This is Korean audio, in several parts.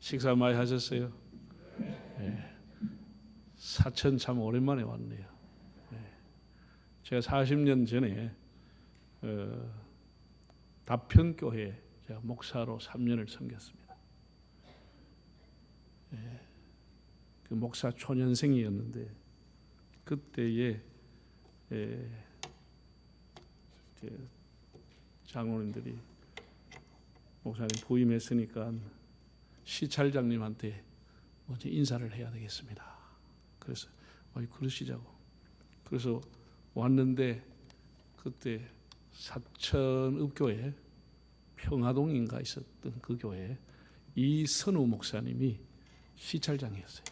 식사 많이 하셨어요? 네. 사천 참 오랜만에 왔네요. 네. 제가 40년 전에 다평교회 제가 목사로 3년을 섬겼습니다. 네. 그 목사 초년생이었는데 그때에 장로님들이 목사님 부임했으니까 시찰장님한테 먼저 인사를 해야 되겠습니다. 그래서 그러시자고. 그래서 왔는데 그때 사천읍교회 평화동인가 있었던 그 교회 이선우 목사님이 시찰장이었어요.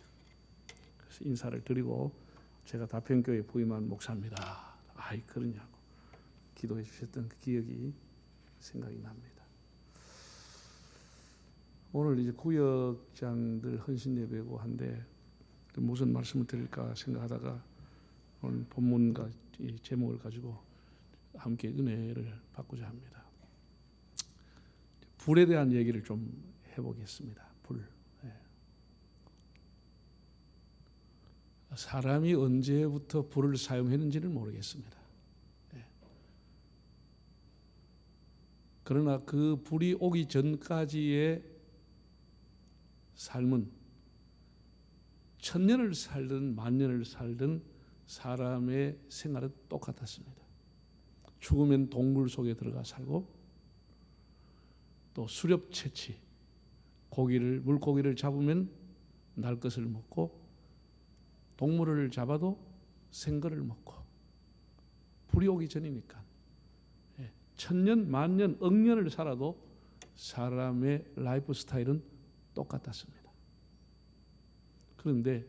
그래서 인사를 드리고 제가 다평교회 부임한 목사입니다. 아이 그러냐고 기도해 주셨던 그 기억이 생각이 납니다. 오늘 이제 구역장들 헌신 예배고 한데 무슨 말씀을 드릴까 생각하다가 오늘 본문과 이 제목을 가지고 함께 은혜를 받고자 합니다. 불에 대한 얘기를 좀 해보겠습니다. 불. 사람이 언제부터 불을 사용했는지는 모르겠습니다. 그러나 그 불이 오기 전까지의 삶은 천년을 살든 만년을 살든 사람의 생활은 똑같았습니다. 죽으면 동굴 속에 들어가 살고 또 수렵채취, 물고기를 잡으면 날 것을 먹고 동물을 잡아도 생거를 먹고 불이 오기 전이니까 천년, 만년, 억년을 살아도 사람의 라이프 스타일은 똑같았습니다. 그런데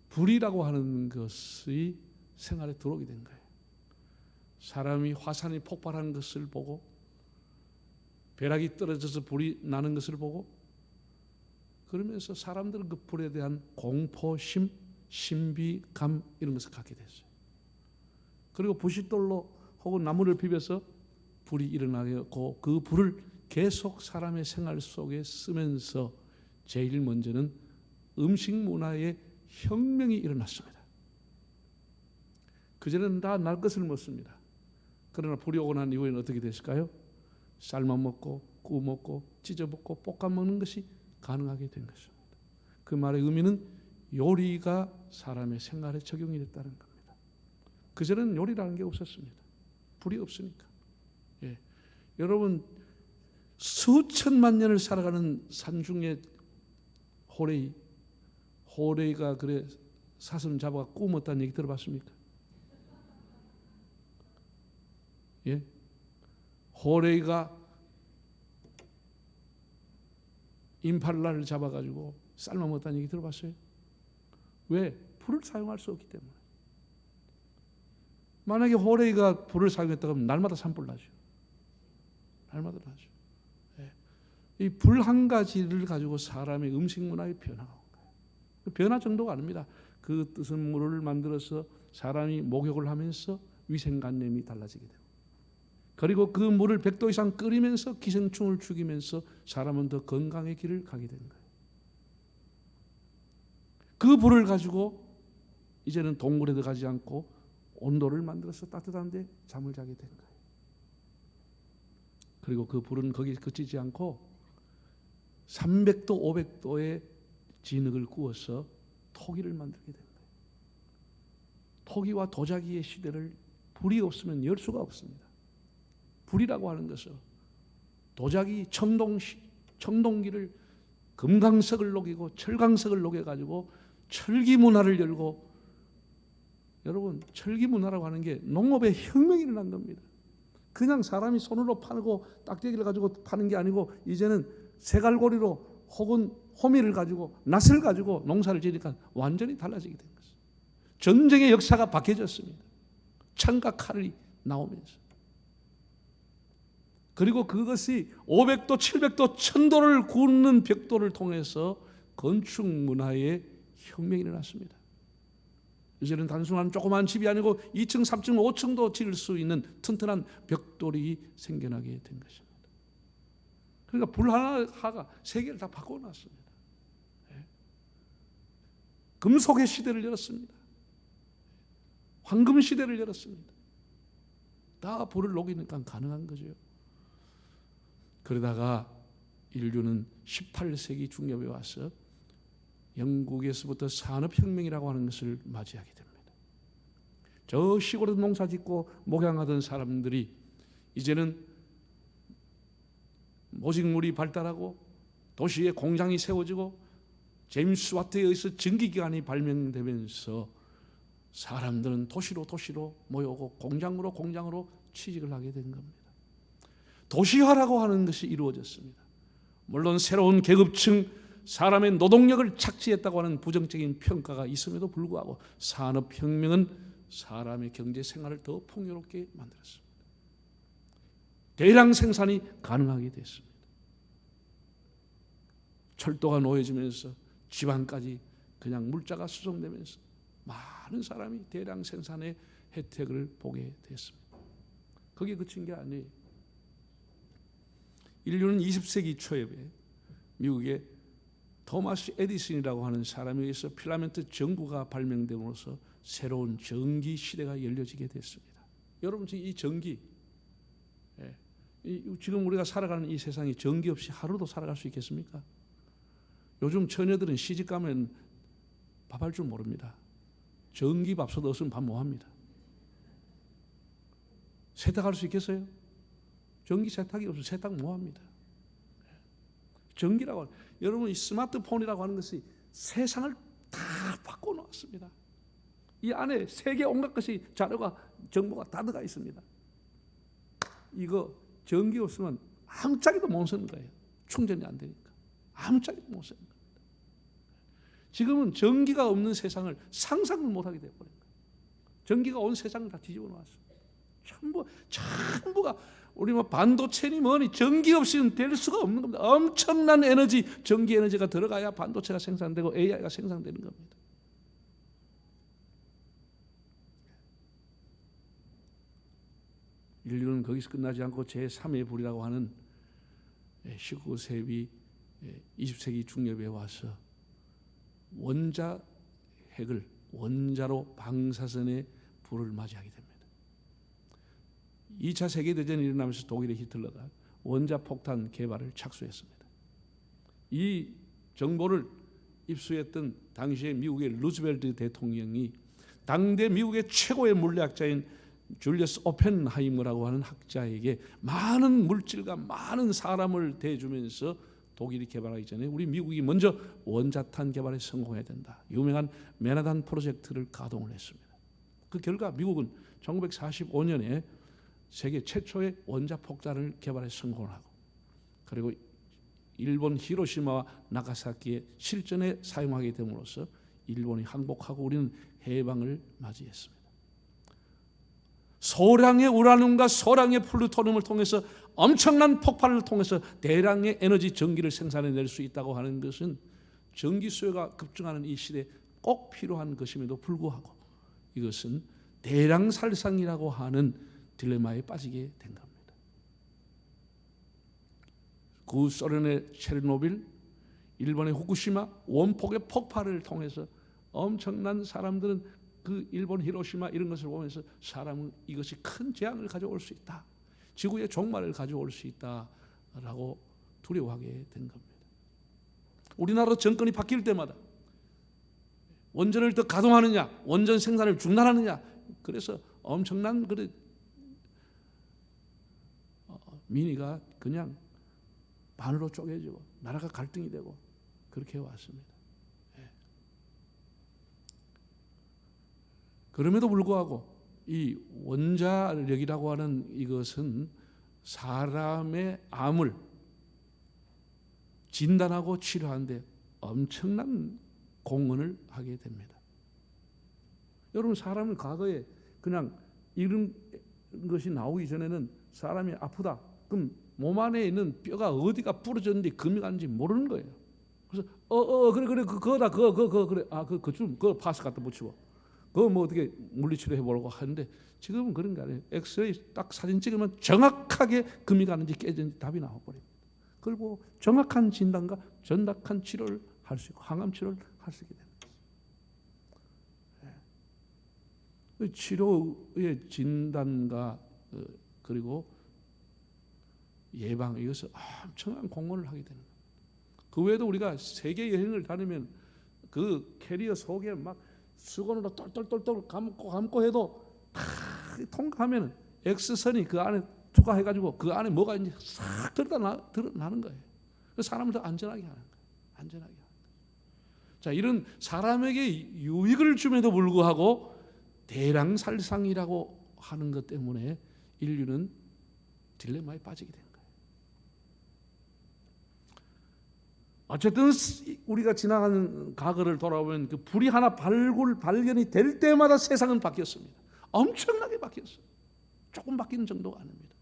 불이라고 하는 것이 생활에 들어오게 된 거예요. 사람이 화산이 폭발하는 것을 보고 벼락이 떨어져서 불이 나는 것을 보고 그러면서 사람들은 그 불에 대한 공포심, 신비감 이런 것을 갖게 됐어요. 그리고 부싯돌로 혹은 나무를 비벼서 불이 일어나게 하고 그 불을 계속 사람의 생활 속에 쓰면서 제일 먼저는 음식 문화의 혁명이 일어났습니다. 그전에는 다 날 것을 먹습니다. 그러나 불이 오고 난 이후에는 어떻게 됐을까요? 삶아 먹고 구워 먹고 찢어 먹고 볶아 먹는 것이 가능하게 된 것입니다. 그 말의 의미는 요리가 사람의 생활에 적용이 됐다는 겁니다. 그전에는 요리라는 게 없었습니다. 불이 없으니까. 여러분 수천만 년을 살아가는 산중에 호레이가 그래 사슴 잡아 구웠다는 얘기 들어봤습니까? 예? 호레이가 임팔라를 잡아가지고 삶아 먹었다는 얘기 들어봤어요? 왜? 불을 사용할 수 없기 때문에. 만약에 호레이가 불을 사용했다 그러면 날마다 산불 나죠. 날마다 나죠. 이 불 한 가지를 가지고 사람의 음식 문화의 변화가 온 거예요. 변화 정도가 아닙니다. 그 뜻은 물을 만들어서 사람이 목욕을 하면서 위생관념이 달라지게 되고 그리고 그 물을 100도 이상 끓이면서 기생충을 죽이면서 사람은 더 건강의 길을 가게 된 거예요. 그 불을 가지고 이제는 동굴에도 가지 않고 온도를 만들어서 따뜻한 데 잠을 자게 된 거예요. 그리고 그 불은 거기 그치지 않고 300도, 500도의 진흙을 구워서 토기를 만들게 된 거예요. 토기와 도자기의 시대를 불이 없으면 열 수가 없습니다. 불이라고 하는 것은 도자기 청동기를 금강석을 녹이고 철강석을 녹여가지고 철기 문화를 열고 여러분 철기 문화라고 하는 게 농업의 혁명이 일어난 겁니다. 그냥 사람이 손으로 파고 딱대기를 가지고 파는 게 아니고 이제는 새갈고리로 혹은 호미를 가지고 낫을 가지고 농사를 지니까 완전히 달라지게 된 것입니다. 전쟁의 역사가 바뀌어졌습니다. 창과 칼이 나오면서 그리고 그것이 500도, 700도, 1000도를 굽는 벽돌을 통해서 건축 문화의 혁명이 일어났습니다. 이제는 단순한 조그만 집이 아니고 2층, 3층, 5층도 지을 수 있는 튼튼한 벽돌이 생겨나게 된 것입니다. 그러니까 불 하나가 세계를 다 바꿔놨습니다. 금속의 시대를 열었습니다. 황금 시대를 열었습니다. 다 불을 녹이니까 가능한 거죠. 그러다가 인류는 18세기 중엽에 와서 영국에서부터 산업혁명이라고 하는 것을 맞이하게 됩니다. 저 시골에서 농사 짓고 목양하던 사람들이 이제는 모직물이 발달하고 도시에 공장이 세워지고 제임스 와트에 의해서 전기기관이 발명되면서 사람들은 도시로 모여오고 공장으로 취직을 하게 된 겁니다. 도시화라고 하는 것이 이루어졌습니다. 물론 새로운 계급층, 사람의 노동력을 착취했다고 하는 부정적인 평가가 있음에도 불구하고 산업혁명은 사람의 경제 생활을 더 풍요롭게 만들었습니다. 대량 생산이 가능하게 됐습니다. 철도가 놓여지면서 지방까지 그냥 물자가 수송되면서 많은 사람이 대량 생산의 혜택을 보게 됐습니다. 거기에 그친 게 아니에요. 인류는 20세기 초에 미국의 토마스 에디슨이라고 하는 사람에 의해서 필라멘트 전구가 발명됨으로써 새로운 전기 시대가 열려지게 됐습니다. 여러분 지금 이 전기, 지금 우리가 살아가는 이 세상이 전기 없이 하루도 살아갈 수 있겠습니까? 요즘 처녀들은 시집 가면 밥할 줄 모릅니다. 전기밥솥 없으면 밥 뭐합니다? 세탁할 수 있겠어요? 전기 세탁이 없으면 세탁 뭐합니다? 전기라고 여러분 이 스마트폰이라고 하는 것이 세상을 다 바꿔놓았습니다. 이 안에 세계 온갖 것이 자료가 정보가 다 들어가 있습니다. 이거 전기 없으면 아무짝에도 못 쓰는 거예요. 충전이 안 되니까 아무짝에도 못 쓰는 거예요. 지금은 전기가 없는 세상을 상상을 못하게 되어버린 거예요. 전기가 온 세상을 다 뒤집어 놓았습니다. 전부가 우리 뭐 반도체니 뭐니 전기 없이는 될 수가 없는 겁니다. 엄청난 에너지, 전기 에너지가 들어가야 반도체가 생산되고 AI가 생산되는 겁니다. 인류는 거기서 끝나지 않고 제3의 불이라고 하는 19세기 20세기 중엽에 와서 원자핵을 원자로 방사선의 불을 맞이하게 됩니다. 2차 세계대전이 일어나면서 독일의 히틀러가 원자폭탄 개발을 착수했습니다. 이 정보를 입수했던 당시의 미국의 루즈벨트 대통령이 당대 미국의 최고의 물리학자인 줄리어스 오펜하이머라고 하는 학자에게 많은 물질과 많은 사람을 대주면서 독일이 개발하기 전에 우리 미국이 먼저 원자탄 개발에 성공해야 된다. 유명한 맨하탄 프로젝트를 가동을 했습니다. 그 결과 미국은 1945년에 세계 최초의 원자폭탄을 개발해 성공을 하고 그리고 일본 히로시마와 나가사키의 실전에 사용하게 됨으로써 일본이 항복하고 우리는 해방을 맞이했습니다. 소량의 우라늄과 소량의 플루토늄을 통해서 엄청난 폭발을 통해서 대량의 에너지 전기를 생산해낼 수 있다고 하는 것은 전기 수요가 급증하는 이 시대에 꼭 필요한 것임에도 불구하고 이것은 대량 살상이라고 하는 딜레마에 빠지게 된 겁니다. 구소련의 체르노빌, 일본의 후쿠시마 원폭의 폭발을 통해서 엄청난 사람들은 그 일본 히로시마 이런 것을 보면서 사람은 이것이 큰 재앙을 가져올 수 있다. 지구의 종말을 가져올 수 있다라고 두려워하게 된 겁니다. 우리나라 정권이 바뀔 때마다 원전을 더 가동하느냐, 원전 생산을 중단하느냐, 그래서 엄청난 민의가 그냥 반으로 쪼개지고 나라가 갈등이 되고 그렇게 해왔습니다. 그럼에도 불구하고 이 원자력이라고 하는 이것은 사람의 암을 진단하고 치료하는데 엄청난 공헌을 하게 됩니다. 여러분 사람은 과거에 그냥 이런 것이 나오기 전에는 사람이 아프다. 그럼 몸 안에 있는 뼈가 어디가 부러졌는지 금이 갔는지 모르는 거예요. 그래서 그래 그거다 그래 그거 파스 갖다 붙이고 그거 뭐 어떻게 물리치료 해보려고 하는데 지금은 그런 게 아니에요. 엑스레이 딱 사진 찍으면 정확하게 금이 가는지 깨졌는지 답이 나와버립니다. 그리고 정확한 진단과 정확한 치료를 할 수 있고 항암 치료를 할 수 있게 됩니다. 치료의 진단과 그리고 예방, 이것을 엄청난 공헌을 하게 되는 거예요. 그 외에도 우리가 세계 여행을 다니면 그 캐리어 속에 막 수건으로 똘똘똘똘 감고 해도 다 통과하면 X선이 그 안에 투과해가지고 그 안에 뭐가 이제 싹 드러나는 거예요. 그래서 사람을 더 안전하게 하는 거예요. 안전하게 하는 거예요. 자, 이런 사람에게 유익을 줌에도 불구하고 대량살상이라고 하는 것 때문에 인류는 딜레마에 빠지게 된 거예요. 어쨌든 우리가 지나가는 과거를 돌아보면 그 불이 하나 발견이 될 때마다 세상은 바뀌었습니다. 엄청나게 바뀌었어요. 조금 바뀌는 정도가 아닙니다.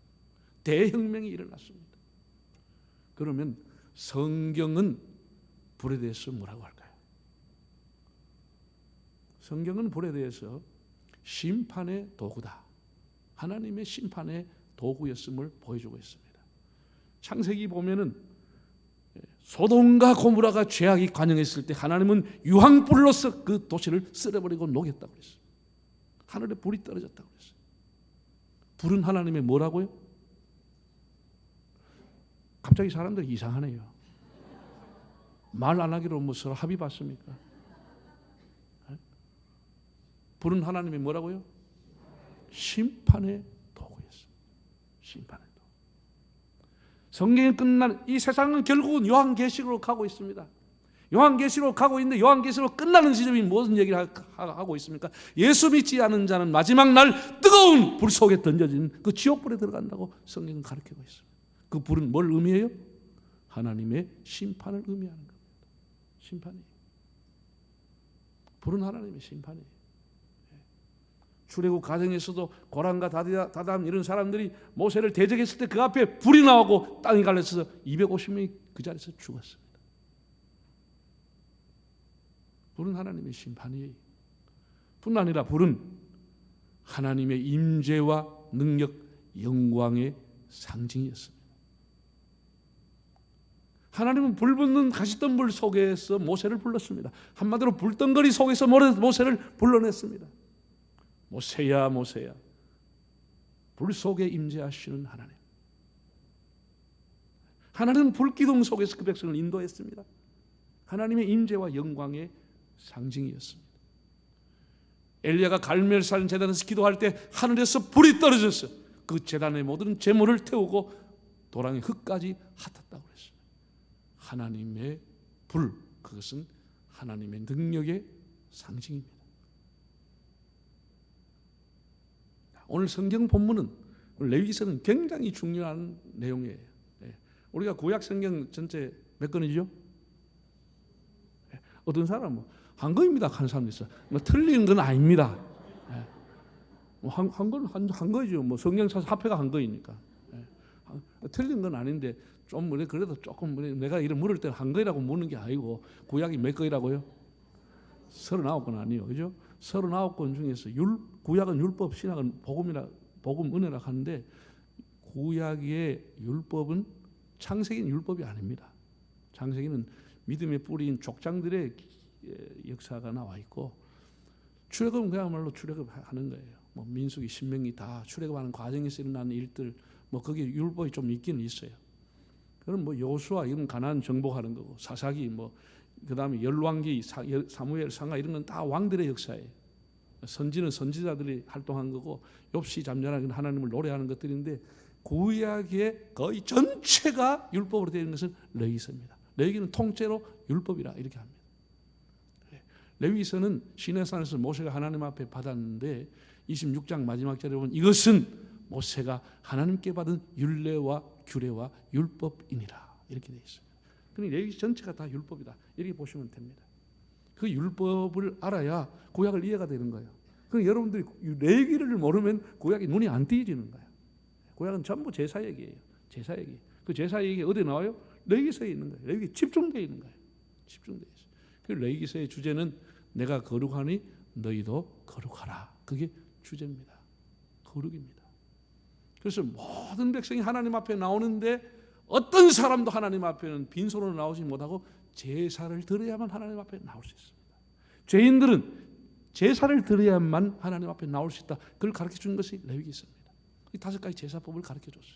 대혁명이 일어났습니다. 그러면 성경은 불에 대해서 뭐라고 할까요? 성경은 불에 대해서 심판의 도구다, 하나님의 심판의 도구였음을 보여주고 있습니다. 창세기 보면은 소돔과 고모라가 죄악이 관영했을 때 하나님은 유황불로서 그 도시를 쓸어버리고 녹였다고 그랬어요. 하늘에 불이 떨어졌다고 그랬어요. 불은 하나님의 뭐라고요? 갑자기 사람들이 이상하네요. 말 안 하기로 뭐 서로 합의 봤습니까? 불은 하나님의 뭐라고요? 심판의 도구였습니다. 심판의 도구. 성경이 끝난 이 세상은 결국은 요한계시록으로 가고 있습니다. 요한계시록으로 가고 있는데 요한계시록 끝나는 지점이 무슨 얘기를 하고 있습니까? 예수 믿지 않은 자는 마지막 날 뜨거운 불 속에 던져진 그 지옥불에 들어간다고 성경은 가르치고 있습니다. 그 불은 뭘 의미해요? 하나님의 심판을 의미하는 겁니다. 심판이에요. 불은 하나님의 심판이에요. 출애굽 과정에서도 고란과 다담 이런 사람들이 모세를 대적했을 때 그 앞에 불이 나오고 땅이 갈라져서 250명이 그 자리에서 죽었습니다. 불은 하나님의 심판이에요. 뿐 아니라 불은 하나님의 임재와 능력, 영광의 상징이었습니다. 하나님은 불 붙는 가시덤불 속에서 모세를 불렀습니다. 한마디로 불덩거리 속에서 모세를 불러냈습니다. 모세야 모세야, 불 속에 임재하시는 하나님. 하나님은 불기둥 속에서 그 백성을 인도했습니다. 하나님의 임재와 영광의 상징이었습니다. 엘리야가 갈멜산 제단에서 기도할 때 하늘에서 불이 떨어졌어. 그 제단의 모든 제물을 태우고 도랑의 흙까지 핫았다고 그랬습니다. 하나님의 불, 그것은 하나님의 능력의 상징입니다. 오늘 성경 본문은 레위기서는 굉장히 중요한 내용이에요. 우리가 구약 성경 전체 몇 권이죠? 어떤 사람은 한 권입니다 하는 사람도 있어요. 뭐 틀린 건 아닙니다. 한 거죠. 뭐 성경사 합해가 한 거이니까. 틀린 건 아닌데 좀 그래도 조금 내가 이런 물을 때 한 거이라고 묻는 게 아니고 구약이 몇 거이라고요? 39권 아니요, 그죠? 39권 중에서 구약은 율법, 신약은 복음, 은혜라 하는데 구약의 율법은 창세기는 율법이 아닙니다. 창세기는 믿음의 뿌리인 족장들의 역사가 나와 있고, 출애굽은 그야말로 출애굽하는 거예요. 뭐 민수기, 신명기 다 출애굽하는 과정에서 일어나는 일들, 뭐 거기에 율법이 좀 있기는 있어요. 그럼 뭐 여호수아 이런 가나안 정복하는 거고, 사사기 뭐 그다음에 열왕기, 사무엘, 상하 이런 건 다 왕들의 역사예요. 선지는 선지자들이 활동한 거고, 욥시, 잠잠하는 하나님을 노래하는 것들인데 구약의 거의 전체가 율법으로 되어 있는 것은 레위기서입니다. 레위기는 통째로 율법이라 이렇게 합니다. 레위기서는 시내산에서 모세가 하나님 앞에 받았는데 26장 마지막 절에 보면 이것은 모세가 하나님께 받은 율례와 규례와 율법이니라 이렇게 되어 있습니다. 그러니 레위기 전체가 다 율법이다 이렇게 보시면 됩니다. 그 율법을 알아야 구약을 이해가 되는 거예요. 그럼 여러분들이 레위기를 모르면 구약이 눈이 안 띄어지는 거예요. 구약은 전부 제사 얘기예요. 제사 얘기. 그 제사 얘기 어디 나와요? 레위기서에 있는 거예요. 레위기 집중되어 있는 거예요. 집중되어 있어요. 그 레위기서의 주제는 내가 거룩하니 너희도 거룩하라. 그게 주제입니다. 거룩입니다. 그래서 모든 백성이 하나님 앞에 나오는데 어떤 사람도 하나님 앞에는 빈손으로 나오지 못하고 제사를 드려야만 하나님 앞에 나올 수 있습니다. 죄인들은 제사를 드려야만 하나님 앞에 나올 수 있다. 그걸 가르쳐 준 것이 레위기 있습니다. 이 5가지 제사법을 가르쳐 줬어요.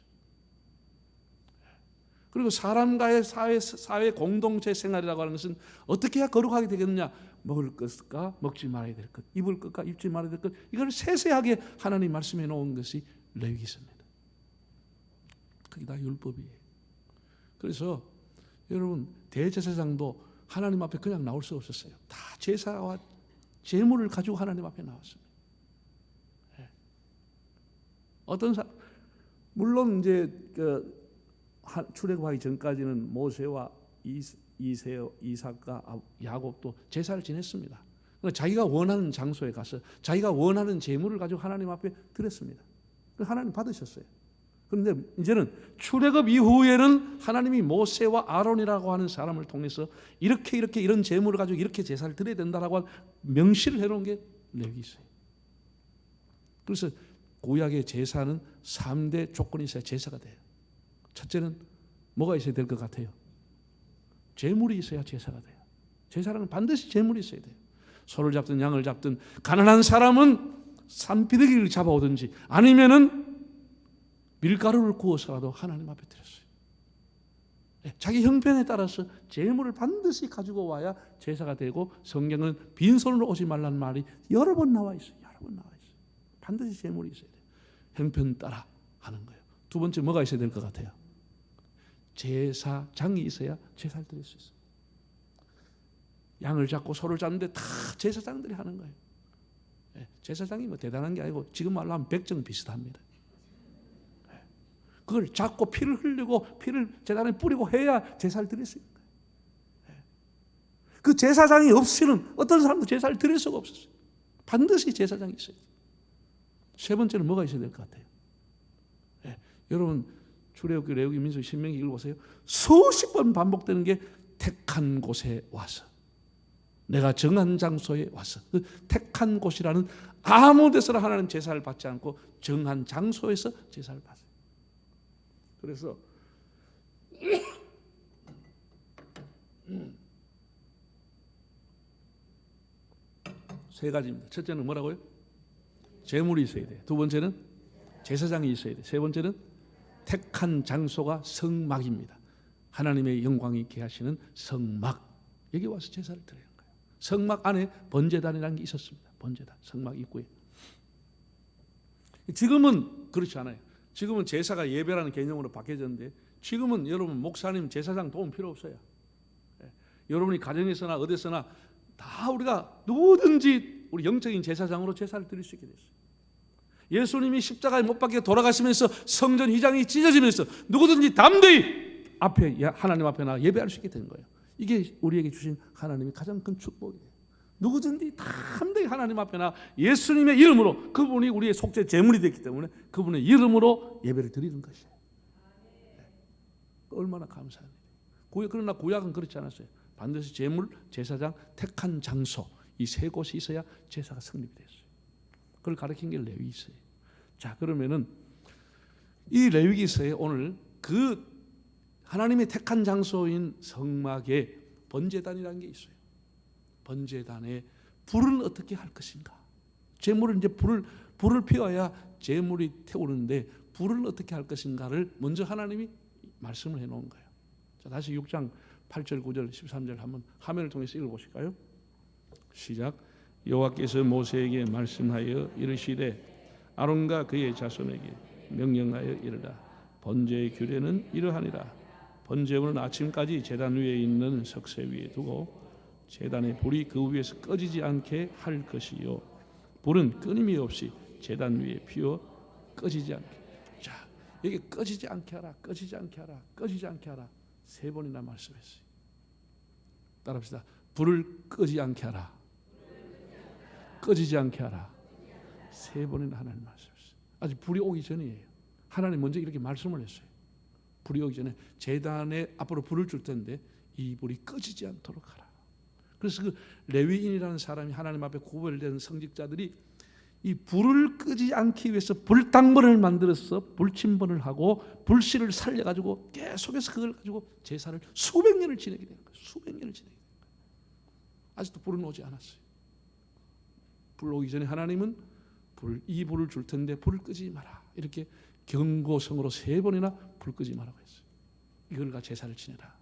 그리고 사람과의 사회 공동체 생활이라고 하는 것은 어떻게 해야 거룩하게 되겠느냐? 먹을 것과 먹지 말아야 될 것, 입을 것과 입지 말아야 될 것, 이걸 세세하게 하나님 말씀해 놓은 것이 레위기 있습니다. 그게 다 율법이에요. 그래서 여러분, 대제사장도 하나님 앞에 그냥 나올 수 없었어요. 다 제사와 제물을 가지고 하나님 앞에 나왔습니다. 어떤 사람, 물론 이제 출애굽하기 전까지는 모세와 이삭과 야곱도 제사를 지냈습니다. 자기가 원하는 장소에 가서 자기가 원하는 제물을 가지고 하나님 앞에 드렸습니다. 하나님 받으셨어요. 그런데 이제는 출애굽 이후에는 하나님이 모세와 아론이라고 하는 사람을 통해서 이렇게 이런 제물을 가지고 이렇게 제사를 드려야 된다라고 명시를 해놓은 게 레위기 있어요. 그래서 구약의 제사는 3대 조건이 있어야 제사가 돼요. 첫째는 뭐가 있어야 될 것 같아요? 제물이 있어야 제사가 돼요. 제사는 반드시 제물이 있어야 돼요. 소를 잡든 양을 잡든 가난한 사람은 산비둘기를 잡아오든지 아니면은 밀가루를 구워서라도 하나님 앞에 드렸어요. 자기 형편에 따라서 제물을 반드시 가지고 와야 제사가 되고, 성경은 빈손으로 오지 말라는 말이 여러 번 나와 있어요. 여러 번 나와 있어요. 반드시 제물이 있어야 돼요. 형편 따라 하는 거예요. 두 번째 뭐가 있어야 될 것 같아요? 제사장이 있어야 제사를 드릴 수 있어요. 양을 잡고 소를 잡는데 다 제사장들이 하는 거예요. 제사장이 뭐 대단한 게 아니고 지금 말로 하면 백정 비슷합니다. 그걸 잡고 피를 흘리고 피를 제단에 뿌리고 해야 제사를 드릴 수 있는 거예요. 그 제사장이 없이는 어떤 사람도 제사를 드릴 수가 없었어요. 반드시 제사장이 있어야 돼요. 세 번째는 뭐가 있어야 될 것 같아요? 여러분, 출애굽기, 레위기, 민수기, 신명기 읽어보세요. 수십 번 반복되는 게 택한 곳에 와서, 내가 정한 장소에 와서. 그 택한 곳이라는 아무 데서나 하나님 제사를 받지 않고 정한 장소에서 제사를 받아요. 그래서 세 가지입니다. 첫째는 뭐라고요? 제물이 있어야 돼요. 두 번째는 제사장이 있어야 돼요. 세 번째는 택한 장소가 성막입니다. 하나님의 영광이 있게 하시는 성막, 여기 와서 제사를 드리는 거예요. 성막 안에 번제단이라는 게 있었습니다. 번제단, 성막 입구에. 지금은 그렇지 않아요. 지금은 제사가 예배라는 개념으로 바뀌어졌는데, 지금은 여러분 목사님, 제사장 도움 필요 없어요. 여러분이 가정에서나 어디서나 다 우리가 누구든지 우리 영적인 제사장으로 제사를 드릴 수 있게 됐어요. 예수님이 십자가에 못 박혀 돌아가시면서 성전 휘장이 찢어지면서 누구든지 담대히 하나님 앞에 나가 예배할 수 있게 된 거예요. 이게 우리에게 주신 하나님의 가장 큰 축복이에요. 누구든지 담대히 하나님 앞에 나가 예수님의 이름으로, 그분이 우리의 속죄 제물이 됐기 때문에 그분의 이름으로 예배를 드리는 것이에요. 얼마나 감사한 일이에요. 그러나 구약은 그렇지 않았어요. 반드시 제물, 제사장, 택한 장소, 이 세 곳이 있어야 제사가 성립이 됐어요. 그걸 가르친 게 레위기서예요. 자, 그러면은 이 레위기서에 오늘 그 하나님의 택한 장소인 성막에 번제단이라는 게 있어요. 번제단에 불은 어떻게 할 것인가? 제물을 이제 불을 피워야 제물이 태우는데 불은 어떻게 할 것인가를 먼저 하나님이 말씀을 해놓은 거예요. 자, 다시 6장 8절, 9절, 13절 한번 화면을 통해서 읽어보실까요? 시작. 여호와께서 모세에게 말씀하여 이르시되 아론과 그의 자손에게 명령하여 이르라. 번제의 규례는 이러하니라. 번제물은 아침까지 제단 위에 있는 석쇠 위에 두고 제단의 불이 그 위에서 꺼지지 않게 할 것이요, 불은 끊임이 없이 제단 위에 피워 꺼지지 않게. 자, 여기 꺼지지 않게 하라, 꺼지지 않게 하라, 꺼지지 않게 하라, 세 번이나 말씀했어요. 따라합시다. 불을 끄지 않게 하라, 꺼지지 않게 하라, 세 번이나 하나님 말씀했어요. 아직 불이 오기 전이에요. 하나님 먼저 이렇게 말씀을 했어요. 불이 오기 전에 제단에 앞으로 불을 줄 텐데 이 불이 꺼지지 않도록 하라. 그래서 그 레위인이라는 사람이 하나님 앞에 구별된 성직자들이 이 불을 끄지 않기 위해서 불당번을 만들어서 불침번을 하고 불씨를 살려가지고 계속해서 그걸 가지고 제사를 수백 년을 지내게 되는 거예요. 수백 년을 지내게 되는 거예요. 아직도 불은 오지 않았어요. 불 오기 전에 하나님은 이 불을 줄 텐데 불을 끄지 마라. 이렇게 경고성으로 3번이나 불 끄지 마라고 했어요. 이걸가 제사를 지내라.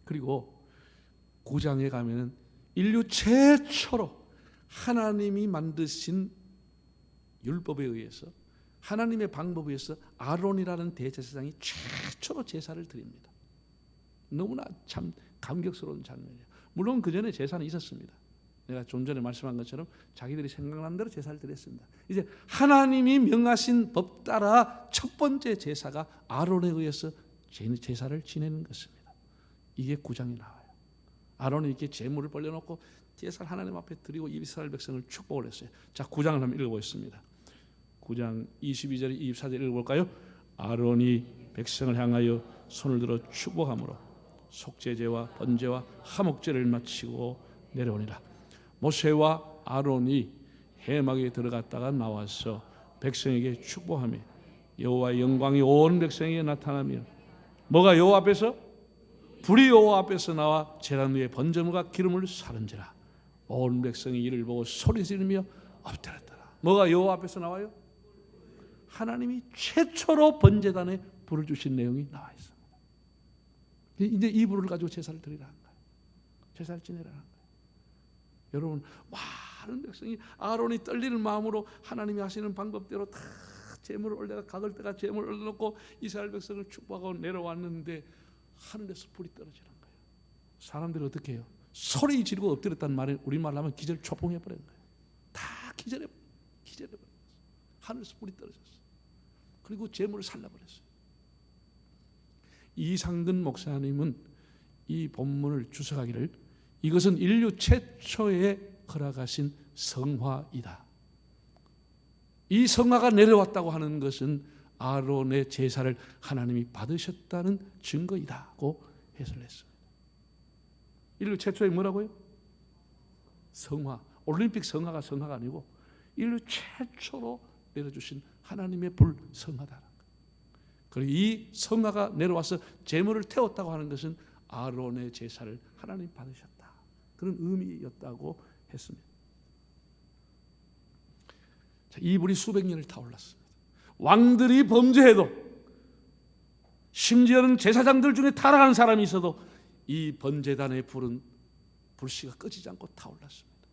그리고 9장에 가면은 인류 최초로 하나님이 만드신 율법에 의해서 하나님의 방법에 의해서 아론이라는 대제사장이 최초로 제사를 드립니다. 너무나 참 감격스러운 장면이에요. 물론 그 전에 제사는 있었습니다. 내가 좀 전에 말씀한 것처럼 자기들이 생각난 대로 제사를 드렸습니다. 이제 하나님이 명하신 법 따라 첫 번째 제사가 아론에 의해서 제사를 지내는 것입니다. 이게 9장에 나와요. 아론이 이렇게 제물을 벌려놓고 제사를 하나님 앞에 드리고 이스라엘 백성을 축복을 했어요. 자, 9장을 한번 읽어보겠습니다. 9장 22절 24절 읽어볼까요? 아론이 백성을 향하여 손을 들어 축복함으로 속죄제와 번제와 화목제를 마치고 내려오니라. 모세와 아론이 회막에 들어갔다가 나와서 백성에게 축복하며 여호와의 영광이 온 백성에게 나타나며 뭐가 여호와 앞에서? 불이 여호와 앞에서 나와 제단 위에 번제물과 기름을 사른지라. 온 백성이 이를 보고 소리 지르며 엎드렸더라. 뭐가 여호와 앞에서 나와요? 하나님이 최초로 번제단에 불을 주신 내용이 나와 있습니다. 이제 이 불을 가지고 제사를 드리라는 거예요. 제사를 지내라는 거예요. 여러분, 많은 백성이 아론이 떨리는 마음으로 하나님이 하시는 방법대로 다 제물을 올려가 각을 때가 제물을 올려놓고 이스라엘 백성을 축복하고 내려왔는데 하늘에서 불이 떨어지는 거예요. 사람들이 어떻게 해요? 소리 지르고 엎드렸다는 말에 우리말로 하면 기절 초풍해 버린 거예요. 다 기절해 버린 거예요. 하늘에서 불이 떨어졌어요. 그리고 제물을 살라버렸어요. 이상근 목사님은 이 본문을 주석하기를 이것은 인류 최초에 허락하신 성화이다. 이 성화가 내려왔다고 하는 것은 아론의 제사를 하나님이 받으셨다는 증거이다고 해석을 했습니다. 인류 최초에 뭐라고요? 성화. 올림픽 성화가 아니고 인류 최초로 내려주신 하나님의 불 성화다. 그리고 이 성화가 내려와서 제물을 태웠다고 하는 것은 아론의 제사를 하나님 받으셨다. 그런 의미였다고 했습니다. 자, 이 불이 수백 년을 타올랐습니다. 왕들이 범죄해도 심지어는 제사장들 중에 타락한 사람이 있어도 이 번제단의 불은 불씨가 꺼지지 않고 타올랐습니다.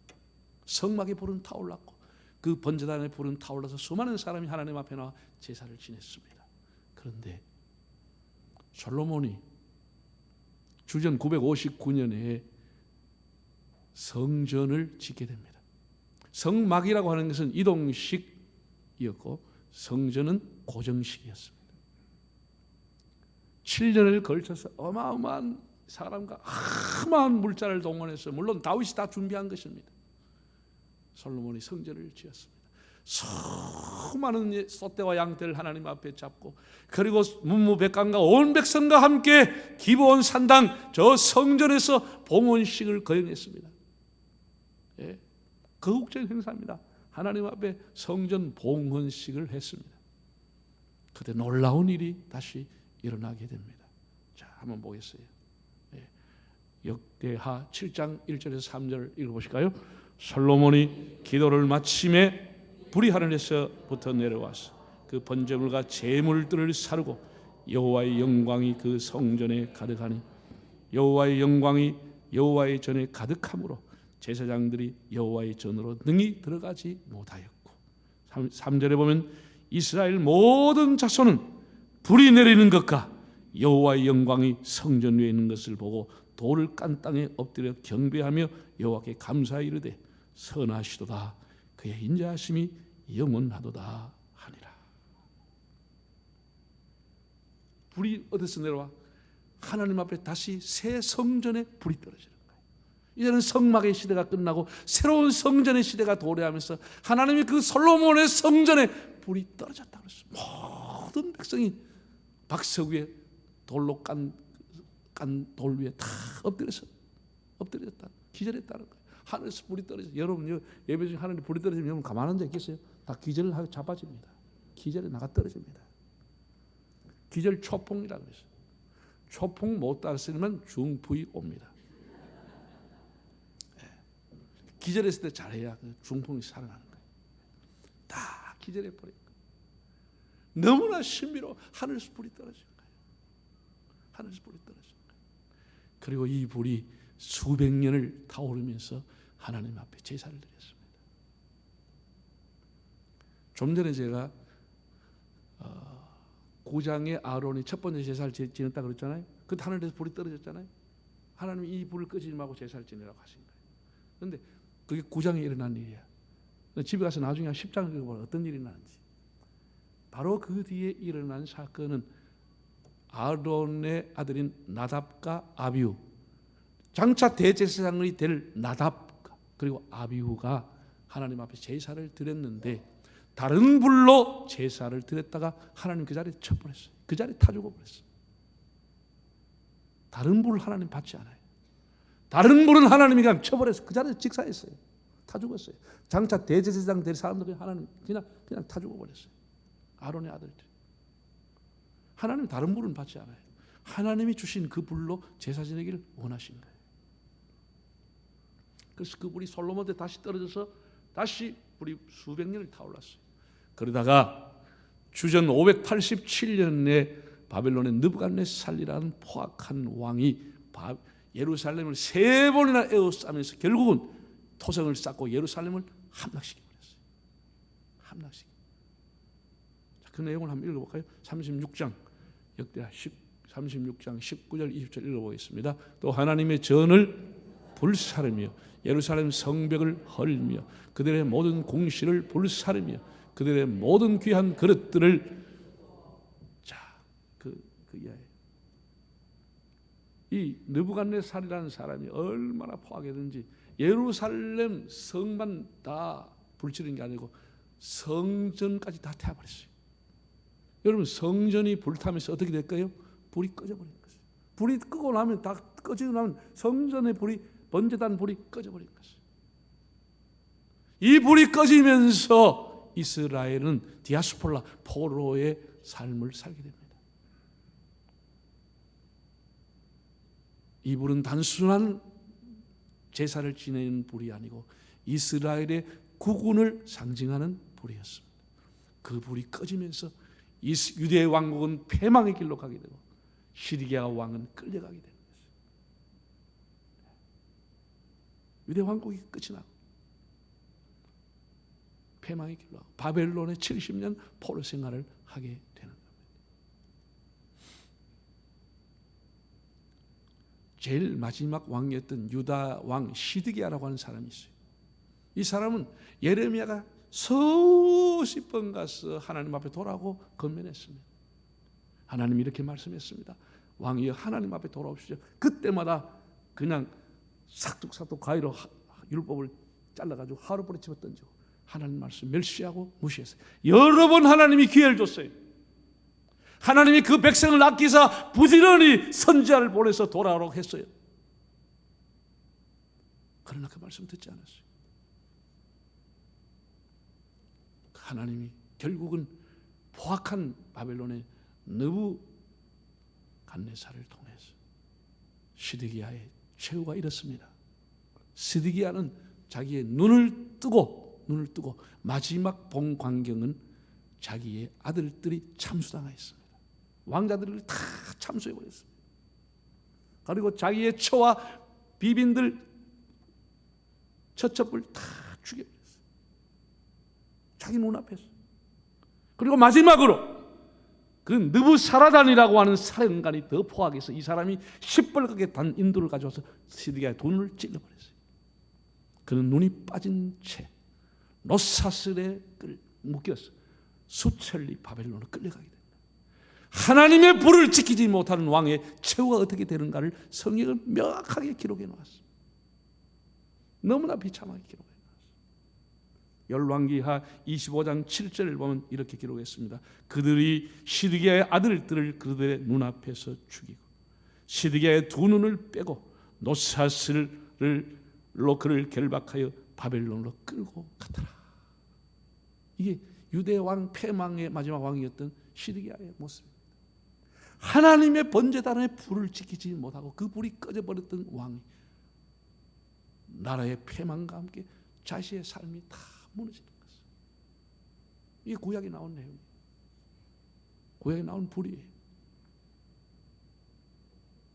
성막의 불은 타올랐고 그 번제단의 불은 타올라서 수많은 사람이 하나님 앞에 나와 제사를 지냈습니다. 그런데 솔로몬이 주전 959년에 성전을 짓게 됩니다. 성막이라고 하는 것은 이동식이었고 성전은 고정식이었습니다. 7년을 걸쳐서 어마어마한 사람과 어마어마한 물자를 동원해서 물론 다윗이 다 준비한 것입니다. 솔로몬이 성전을 지었습니다. 수많은 소떼와 양떼를 하나님 앞에 잡고 그리고 문무백관과 온 백성과 함께 기브온 산당 저 성전에서 봉헌식을 거행했습니다. 예, 거국적 행사입니다. 하나님 앞에 성전 봉헌식을 했습니다. 그때 놀라운 일이 다시 일어나게 됩니다. 자, 한번 보겠어요. 예, 역대하 7장 1절에서 3절 읽어보실까요? 솔로몬이 기도를 마침에 불이 하늘에서부터 내려와서 그 번제물과 제물들을 사르고 여호와의 영광이 그 성전에 가득하니 여호와의 영광이 여호와의 전에 가득함으로 제사장들이 여호와의 전으로 능히 들어가지 못하였고 3절에 보면 이스라엘 모든 자손은 불이 내리는 것과 여호와의 영광이 성전 위에 있는 것을 보고 돌을 깐 땅에 엎드려 경배하며 여호와께 감사히 이르되 선하시도다 그의 인자하심이 영원하도다 하니라. 불이 어디서 내려와? 하나님 앞에 다시 새 성전에 불이 떨어지는 거예요. 이제는 성막의 시대가 끝나고 새로운 성전의 시대가 도래하면서 하나님이 그 솔로몬의 성전에 불이 떨어졌다 그랬어요. 모든 백성이 박석 위에 돌로 깐 돌 위에 다 엎드렸다 기절했다는 거예요. 하늘에서 불이 떨어져. 여러분 예배 중에 하늘에 불이 떨어지면 여러분 가만 앉아 있겠어요? 다 기절을 하고 자빠집니다. 기절에 나가 떨어집니다. 기절 초풍이라고 그랬어요. 초풍 못 따랐으면 중풍이 옵니다. 기절했을 때 잘해야 그 중풍이 살아나는 거예요. 다 기절해 버린 거예요. 너무나 신비로 하늘에서 불이 떨어진 거예요. 하늘에서 불이 떨어진 거예요. 그리고 이 불이 수백 년을 타오르면서 하나님 앞에 제사를 드렸습니다. 좀 전에 제가 9장에 아론이 첫 번째 제사를 지냈다 그랬잖아요. 그때 하늘에서 불이 떨어졌잖아요. 하나님이 이 불을 끄지 말고 제사를 지내라고 하신 거예요. 그런데 그게 9장에 일어난 일이야. 집에 가서 나중에 10장을 읽어보라 어떤 일이 나는지. 바로 그 뒤에 일어난 사건은 아론의 아들인 나답과 아비후, 장차 대제사장이 될 나답 그리고 아비후가 하나님 앞에 제사를 드렸는데 다른 불로 제사를 드렸다가 하나님 그 자리에 쳐버렸어요. 그 자리에 타 죽어버렸어요. 다른 불을 하나님 받지 않아요. 다른 불은 하나님이 그냥 쳐버렸어요. 그 자리에 직사했어요. 타 죽었어요. 장차 대제사장 될 사람들 하나님 그냥 타 죽어버렸어요. 아론의 아들들. 하나님 다른 불은 받지 않아요. 하나님이 주신 그 불로 제사 지내기를 원하신 거예요. 그래서 그 불이 솔로몬 때 다시 떨어져서 다시 불이 수백 년을 타올랐어요. 그러다가 주전 587년에 바벨론의 느부갓네살이라는 포악한 왕이 예루살렘을 세 번이나 에워싸면서 결국은 토성을 쌓고 예루살렘을 함락시켜버렸어요. 함락시켜. 그 내용을 한번 읽어볼까요? 36장 역대하 36장 19절 20절 읽어보겠습니다. 또 하나님의 전을 불사르며 예루살렘 성벽을 헐며 그들의 모든 공실을 불사르며 그들의 모든 귀한 그릇들을 이 느부갓네살이라는 사람이 얼마나 포악했는지 예루살렘 성만 다 불지른 게 아니고 성전까지 다 태워버렸어요. 여러분 성전이 불타면서 어떻게 될까요? 불이 꺼져버린 것이에요. 불이 끄고 나면 다 꺼지고 나면 성전의 불이 번제단 불이 꺼져버린 것이에요. 이 불이 꺼지면서 이스라엘은 디아스폴라 포로의 삶을 살게 됩니다. 이 불은 단순한 제사를 지내는 불이 아니고 이스라엘의 국운을 상징하는 불이었습니다. 그 불이 꺼지면서 유대 왕국은 패망의 길로 가게 되고 시드기야 왕은 끌려가게 되는 것이죠. 유대 왕국이 끝이 나고 패망의 길로 가고 바벨론의 70년 포로 생활을 하게 되는 겁니다. 제일 마지막 왕이었던 유다 왕 시드기야라고 하는 사람이 있어요. 이 사람은 예레미야가 수십 번 가서 하나님 앞에 돌아오고 건면했습니다. 하나님이 이렇게 말씀했습니다. 왕이여 하나님 앞에 돌아오시죠. 그때마다 그냥 삭둑삭둑 가위로 율법을 잘라가지고 하루벌에 집어던지고 하나님 말씀 멸시하고 무시했어요. 여러 번 하나님이 기회를 줬어요. 하나님이 그 백성을 아끼사 부지런히 선지자를 보내서 돌아오라고 했어요. 그러나 그 말씀 듣지 않았어요. 하나님이 결국은 포악한 바벨론의 느부갓네살을 통해서 시드기야의 최후가 이렇습니다. 시드기야는 자기의 눈을 뜨고 마지막 본 광경은 자기의 아들들이 참수당하였습니다. 왕자들을 다 참수해버렸습니다. 그리고 자기의 처와 비빈들 처첩을 다 죽여버렸어요. 자기 눈앞에서. 그리고 마지막으로 그 느부사라단이라고 하는 사령관이 더 포악해서 이 사람이 시뻘겋게 단 인도를 가져와서 시드기야의 돈을 찔러버렸어요. 그는 눈이 빠진 채 노사슬에 묶여서 수천리 바벨론으로 끌려가게 됩니다. 하나님의 불을 지키지 못하는 왕의 최후가 어떻게 되는가를 성경은 명확하게 기록해 놓았습니다. 너무나 비참하게 기록해 놓았습니다. 열왕기하 25장 7절을 보면 이렇게 기록했습니다. 그들이 시드기야의 아들들을 그들의 눈앞에서 죽이고 시드기야의 두 눈을 빼고 노사슬로 그를 결박하여 바벨론으로 끌고 가더라. 이게 유대 왕 패망의 마지막 왕이었던 시드기야의 모습입니다. 하나님의 번제단의 불을 지키지 못하고 그 불이 꺼져버렸던 왕이 나라의 패망과 함께 자신의 삶이 다 무너지는 것이에요. 이게 구약에 나온 내용이에요. 구약에 나온 불이에요.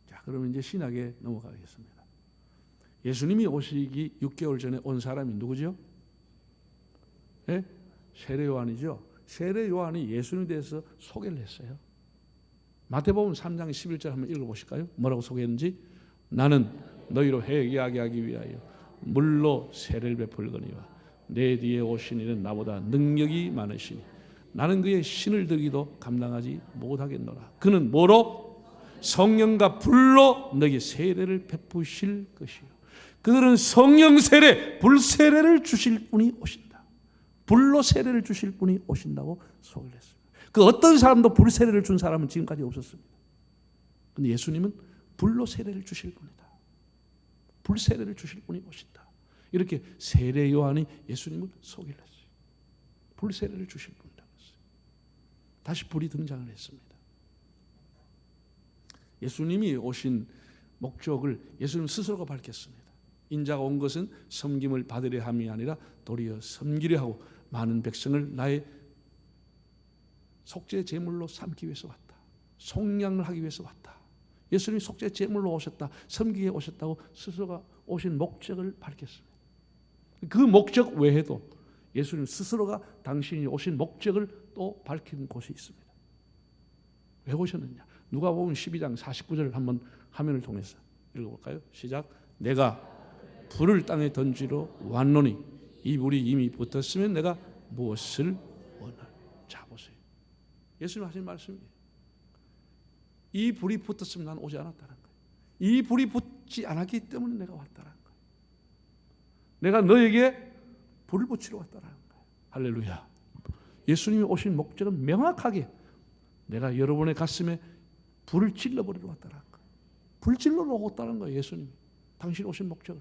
자, 그러면 이제 신약에 넘어가겠습니다. 예수님이 오시기 6개월 전에 온 사람이 누구죠? 네? 세례 요한이죠. 세례 요한이 예수님에 대해서 소개를 했어요. 마태복음 3장 11절 한번 읽어보실까요? 뭐라고 소개했는지? 나는 너희로 회개하게 하기 위하여 물로 세례를 베풀거니와 내 뒤에 오신 이는 나보다 능력이 많으시니 나는 그의 신을 들기도 감당하지 못하겠노라. 그는 뭐로? 성령과 불로 너희 세례를 베푸실 것이요. 그들은 성령 세례, 불 세례를 주실 분이 오신다. 불로 세례를 주실 분이 오신다고 소개를 했습니다. 그 어떤 사람도 불 세례를 준 사람은 지금까지 없었습니다. 그런데 예수님은 불로 세례를 주실 분이다. 불 세례를 주실 분이 오신다. 이렇게 세례 요한이 예수님을 소개를 했어요. 불 세례를 주실 분이라고 했어요. 다시 불이 등장을 했습니다. 예수님이 오신 목적을 예수님 스스로가 밝혔습니다. 인자가 온 것은 섬김을 받으려 함이 아니라 도리어 섬기려 하고 많은 백성을 나의 속죄 제물로 삼기 위해서 왔다. 속량을 하기 위해서 왔다. 예수님이 속죄 제물로 오셨다. 섬기게 오셨다고 스스로가 오신 목적을 밝혔습니다. 그 목적 외에도 예수님 스스로가 당신이 오신 목적을 또 밝힌 곳이 있습니다. 왜 오셨느냐? 누가복음 12장 49절을 한번 화면을 통해서 읽어볼까요? 시작. 내가 불을 땅에 던지러 왔노니 이 불이 이미 붙었으면 내가 무엇을 원하노? 자 보세요. 예수님 하신 말씀이에요. 이 불이 붙었으면 난 오지 않았다는 거예요. 이 불이 붙지 않았기 때문에 내가 왔다는 거예요. 내가 너에게 불을 붙이러 왔다는 거예요. 할렐루야. 예수님이 오신 목적은 명확하게 내가 여러분의 가슴에 불을 찔러버리러 왔다는 거예요. 불 찔러러 왔다는 거예요. 예수님이 당신 오신 목적을.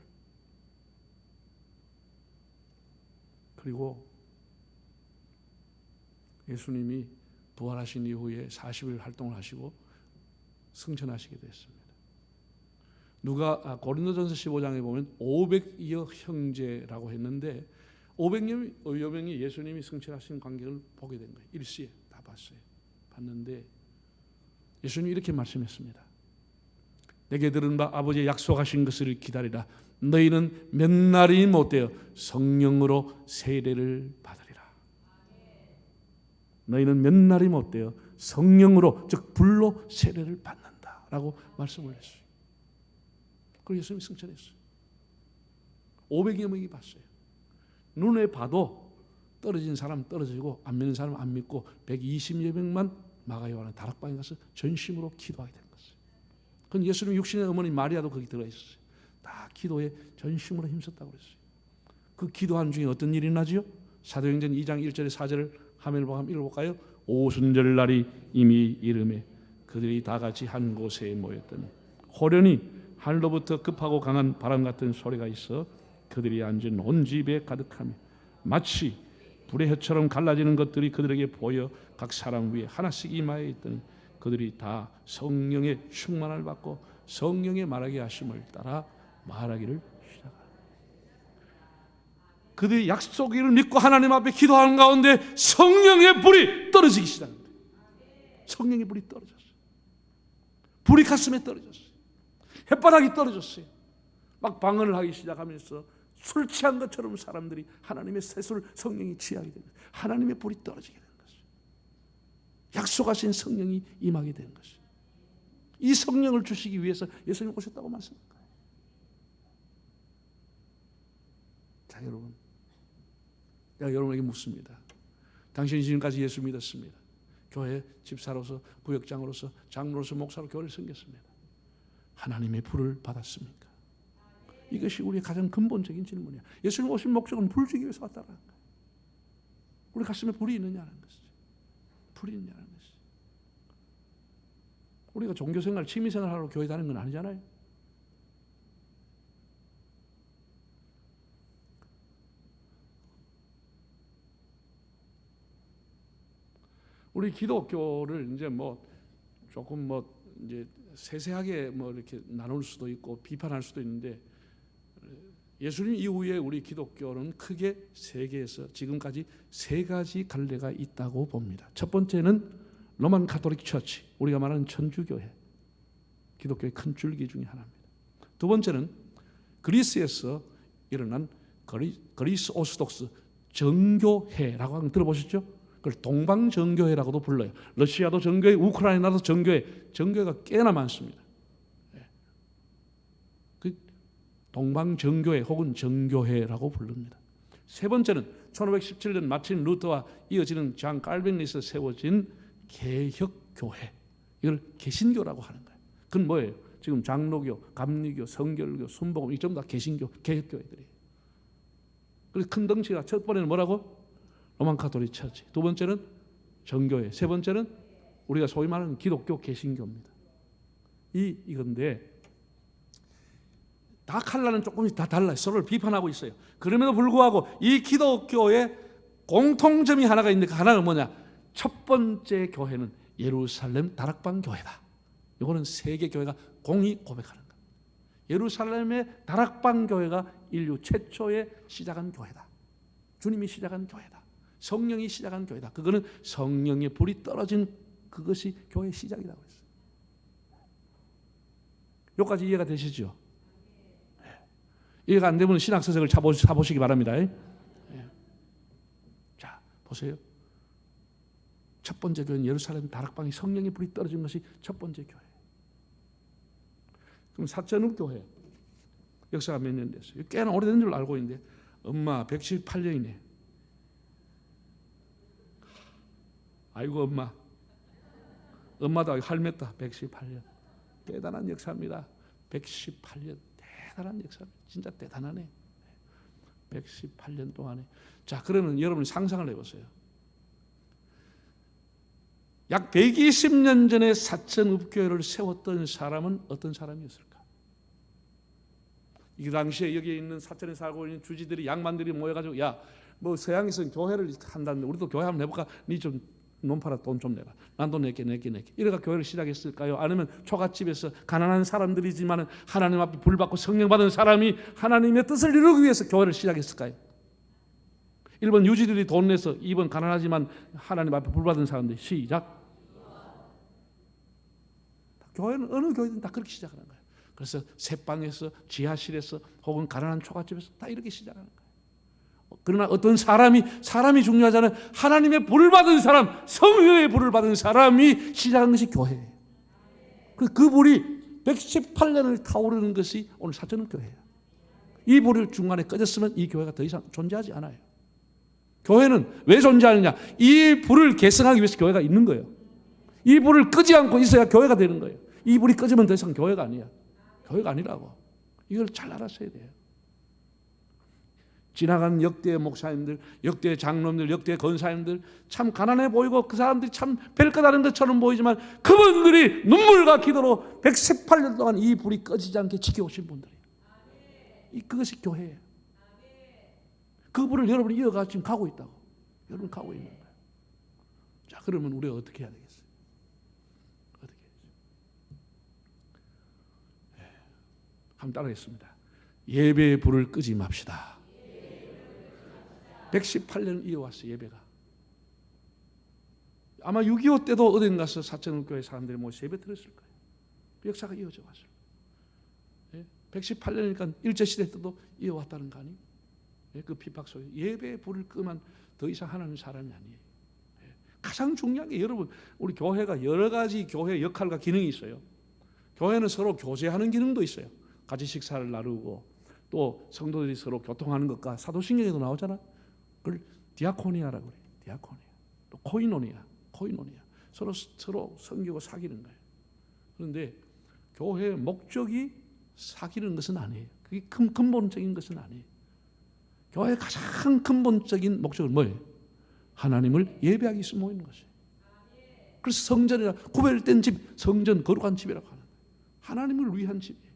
그리고 예수님이 부활하신 이후에 40일 활동을 하시고 승천하시게 됐습니다. 고린도전서 15장에 보면 500여 형제라고 했는데 500여 명이 예수님이 승천하신 광경을 보게 된 거예요. 일시에 다 봤는데 예수님이 이렇게 말씀했습니다. 내게 들은 바 아버지의 약속하신 것을 기다리라. 너희는 몇 날이 못되어 성령으로 세례를 받으리라. 너희는 몇 날이 못되어 성령으로 즉 불로 세례를 받는다라고 말씀을 했어요. 그리고 예수님이 승천했어요. 500여 명이 봤어요. 눈에 봐도 떨어진 사람 떨어지고 안 믿는 사람 안 믿고 120여 명만 마가 요한의 다락방에 가서 전심으로 기도하게 된 것이에요. 그건 예수님 육신의 어머니 마리아도 거기 들어가 있었어요. 다 기도에 전심으로 힘썼다고 그랬어요. 그 기도한 중에 어떤 일이 나지요? 사도행전 2장 1절에 4절을 화면을 보고 한번 읽어볼까요? 오순절 날이 이미 이름에 그들이 다 같이 한 곳에 모였더니 호련히 하늘로부터 급하고 강한 바람 같은 소리가 있어 그들이 앉은 온 집에 가득하며 마치 불의 혀처럼 갈라지는 것들이 그들에게 보여 각 사람 위에 하나씩 임하여 있더니 그들이 다 성령의 충만을 받고 성령의 말하게 하심을 따라 말하기를 시작하라. 그들이 약속을 믿고 하나님 앞에 기도하는 가운데 성령의 불이 떨어지기 시작합니다. 성령의 불이 떨어졌어요. 불이 가슴에 떨어졌어요. 햇바닥이 떨어졌어요. 막 방언을 하기 시작하면서 술 취한 것처럼 사람들이 하나님의 새술 성령이 취하게 되는 거예요. 하나님의 불이 떨어지게 되는 것이에요. 약속하신 성령이 임하게 되는 것이에요. 이 성령을 주시기 위해서 예수님 오셨다고 말씀한 거예요. 자, 여러분, 내가 여러분에게 묻습니다. 당신이 지금까지 예수 믿었습니다. 교회 집사로서, 구역장으로서, 장로로서, 목사로 교회를 섬겼습니다. 하나님의 불을 받았습니까? 이것이 우리의 가장 근본적인 질문이야. 예수님 오신 목적은 불 주기 위해서 왔다는 거예요. 우리 가슴에 불이 있느냐는 것이죠. 불이 있느냐는 것이죠. 우리가 종교생활, 취미생활 하러 교회 다니는 건 아니잖아요. 우리 기독교를 이제 조금 이제 세세하게 이렇게 나눌 수도 있고 비판할 수도 있는데 예수님 이후에 우리 기독교는 크게 세계에서 지금까지 세 가지 갈래가 있다고 봅니다. 첫 번째는 로만 가톨릭 처치, 우리가 말하는 천주교회, 기독교의 큰 줄기 중에 하나입니다. 두 번째는 그리스에서 일어난 그리스 오스독스 정교회라고 하는 들어보셨죠? 그걸 동방정교회라고도 불러요. 러시아도 정교회, 우크라이나도 정교회, 정교회가 꽤나 많습니다. 그 동방정교회 혹은 정교회라고 부릅니다. 세 번째는 1517년 마틴 루터와 이어지는 장 깔빈에서 세워진 개혁교회, 이걸 개신교라고 하는 거예요. 그건 뭐예요? 지금 장로교, 감리교, 성결교, 순복음 이 전부 다 개신교, 개혁교회들이에요. 그래서 큰 덩치가 첫 번째는 뭐라고? 로만 가톨릭 처치. 두 번째는 정교회. 세 번째는 우리가 소위 말하는 기독교 개신교입니다. 이건데 다 칼라는 조금씩 다 달라요. 서로를 비판하고 있어요. 그럼에도 불구하고 이 기독교의 공통점이 하나가 있는데 그 하나는 뭐냐? 첫 번째 교회는 예루살렘 다락방 교회다. 이거는 세계 교회가 공히 고백하는 거예요. 예루살렘의 다락방 교회가 인류 최초에 시작한 교회다. 주님이 시작한 교회다. 성령이 시작한 교회다. 그거는 성령의 불이 떨어진 그것이 교회의 시작이라고 했어요. 여기까지 이해가 되시죠? 이해가 안 되면 신학서적을 사보시기 바랍니다. 자, 보세요. 첫 번째 교회는 예루살렘 다락방에 성령의 불이 떨어진 것이 첫 번째 교회. 그럼 사천읍 교회 역사가 몇 년 됐어요? 꽤나 오래된 줄 알고 있는데 엄마 118년이네. 아이고 엄마도 할매다 118년. 대단한 역사입니다. 118년 대단한 역사입니다. 진짜 대단하네. 118년 동안에. 자, 그러면 여러분 상상을 해보세요. 약 120년 전에 사천읍교회를 세웠던 사람은 어떤 사람이었을까? 이 당시에 여기에 있는 사천에 살고 있는 주지들이 양반들이 모여가지고 야, 뭐 서양에서는 교회를 한다는데 우리도 교회 한번 해볼까? 니 좀 돈 팔아 돈 좀 내라. 난 돈 낼게. 이래가 교회를 시작했을까요? 아니면 초가집에서 가난한 사람들이지만 하나님 앞에 불 받고 성령 받은 사람이 하나님의 뜻을 이루기 위해서 교회를 시작했을까요? 1번 유지들이 돈 내서, 2번 가난하지만 하나님 앞에 불 받은 사람들. 시작. 교회는 어느 교회든 다 그렇게 시작하는 거예요. 그래서 새방에서, 지하실에서 혹은 가난한 초가집에서 다 이렇게 시작하는 거예요. 그러나 어떤 사람이 중요하잖아요. 하나님의 불을 받은 사람, 성령의 불을 받은 사람이 시작한 것이 교회예요. 그 불이 118년을 타오르는 것이 오늘 사천읍 교회예요. 이 불을 중간에 꺼졌으면 이 교회가 더 이상 존재하지 않아요. 교회는 왜 존재하느냐? 이 불을 계승하기 위해서 교회가 있는 거예요. 이 불을 끄지 않고 있어야 교회가 되는 거예요. 이 불이 꺼지면 더 이상 교회가 아니야. 교회가 아니라고. 이걸 잘 알았어야 돼요. 지나간 역대 목사님들, 역대 장로님들, 역대 권사님들 참 가난해 보이고 그 사람들이 참 별것 아닌 것처럼 보이지만 그분들이 눈물과 기도로 118년 동안 이 불이 꺼지지 않게 지켜오신 분들이에요. 그것이 교회예요. 그 불을 여러분이 이어가 지금 가고 있다고. 여러분 가고 있는 거예요. 자, 그러면 우리가 어떻게 해야 되겠어요? 어떻게 해야죠? 한번 따라하겠습니다. 예배의 불을 끄지 맙시다. 118년 이어왔어요. 예배가. 아마 6.25 때도 어딘 가서 사천읍교회 사람들이 모여서 예배 드렸을 거예요. 그 역사가 이어져 왔어요. 118년이니까 일제시대 때도 이어왔다는 거 아니에요? 그 핍박 속에 예배의 불을 끄면 더 이상 하나님 사람이 아니에요. 가장 중요한 게 여러분, 우리 교회가 여러 가지 교회 역할과 기능이 있어요. 교회는 서로 교제하는 기능도 있어요. 같이 식사를 나누고 또 성도들이 서로 교통하는 것과 사도신경에도 나오잖아. 그걸 디아코니아라고 그래요. 디아코니아. 또 코이노니아. 서로 섬기고 사귀는 거예요. 그런데 교회의 목적이 사귀는 것은 아니에요. 그게 근본적인 것은 아니에요. 교회의 가장 근본적인 목적은 뭐예요? 하나님을 예배하기 위해서 모이는 것이에요. 그래서 성전이라 구별된 집, 성전 거룩한 집이라고 하는 거예요. 하나님을 위한 집이에요.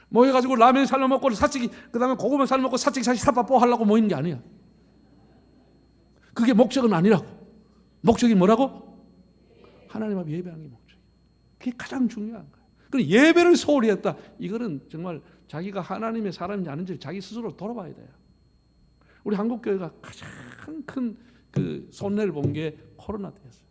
모여가지고 라면 삶아 먹고 사치기, 그 다음에 고구마 삶아 먹고 사치기 사시 사빠뽀 하려고 모이는 게 아니야. 그게 목적은 아니라고. 목적이 뭐라고? 하나님 앞에 예배하는 게 목적이에요. 그게 가장 중요한 거예요. 그 예배를 소홀히 했다. 이거는 정말 자기가 하나님의 사람인지 아닌지 자기 스스로 돌아봐야 돼요. 우리 한국 교회가 가장 큰 그 손해를 본 게 코로나 때였어요.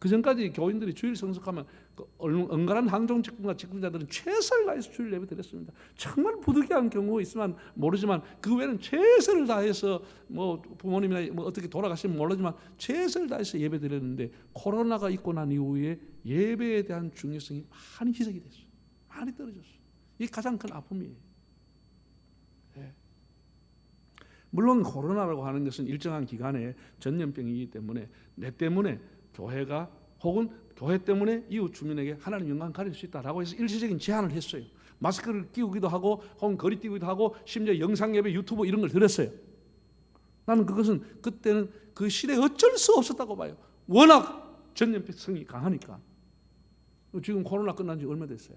그 전까지 교인들이 주일 성숙하면 그 은갈한 항종 직분과 직분자들은 최선을 다해서 주일 예배 드렸습니다. 정말 부득이한 경우 있으면 모르지만 그 외에는 최선을 다해서 뭐 부모님이나 뭐 어떻게 돌아가시면 모르지만 최선을 다해서 예배 드렸는데 코로나가 있고 난 이후에 예배에 대한 중요성이 많이 희석이 됐어요. 많이 떨어졌어요. 이게 가장 큰 아픔이에요. 네. 물론 코로나라고 하는 것은 일정한 기간에 전염병이기 때문에 내 때문에 교회가 혹은 교회 때문에 이웃 주민에게 하나님 영광 가릴 수 있다라고 해서 일시적인 제한을 했어요. 마스크를 끼우기도 하고 혹은 거리 띄우기도 하고 심지어 영상 예배 유튜브 이런 걸 들었어요. 나는 그것은 그때는 그 시대에 어쩔 수 없었다고 봐요. 워낙 전염성이 강하니까. 지금 코로나 끝난 지 얼마 됐어요?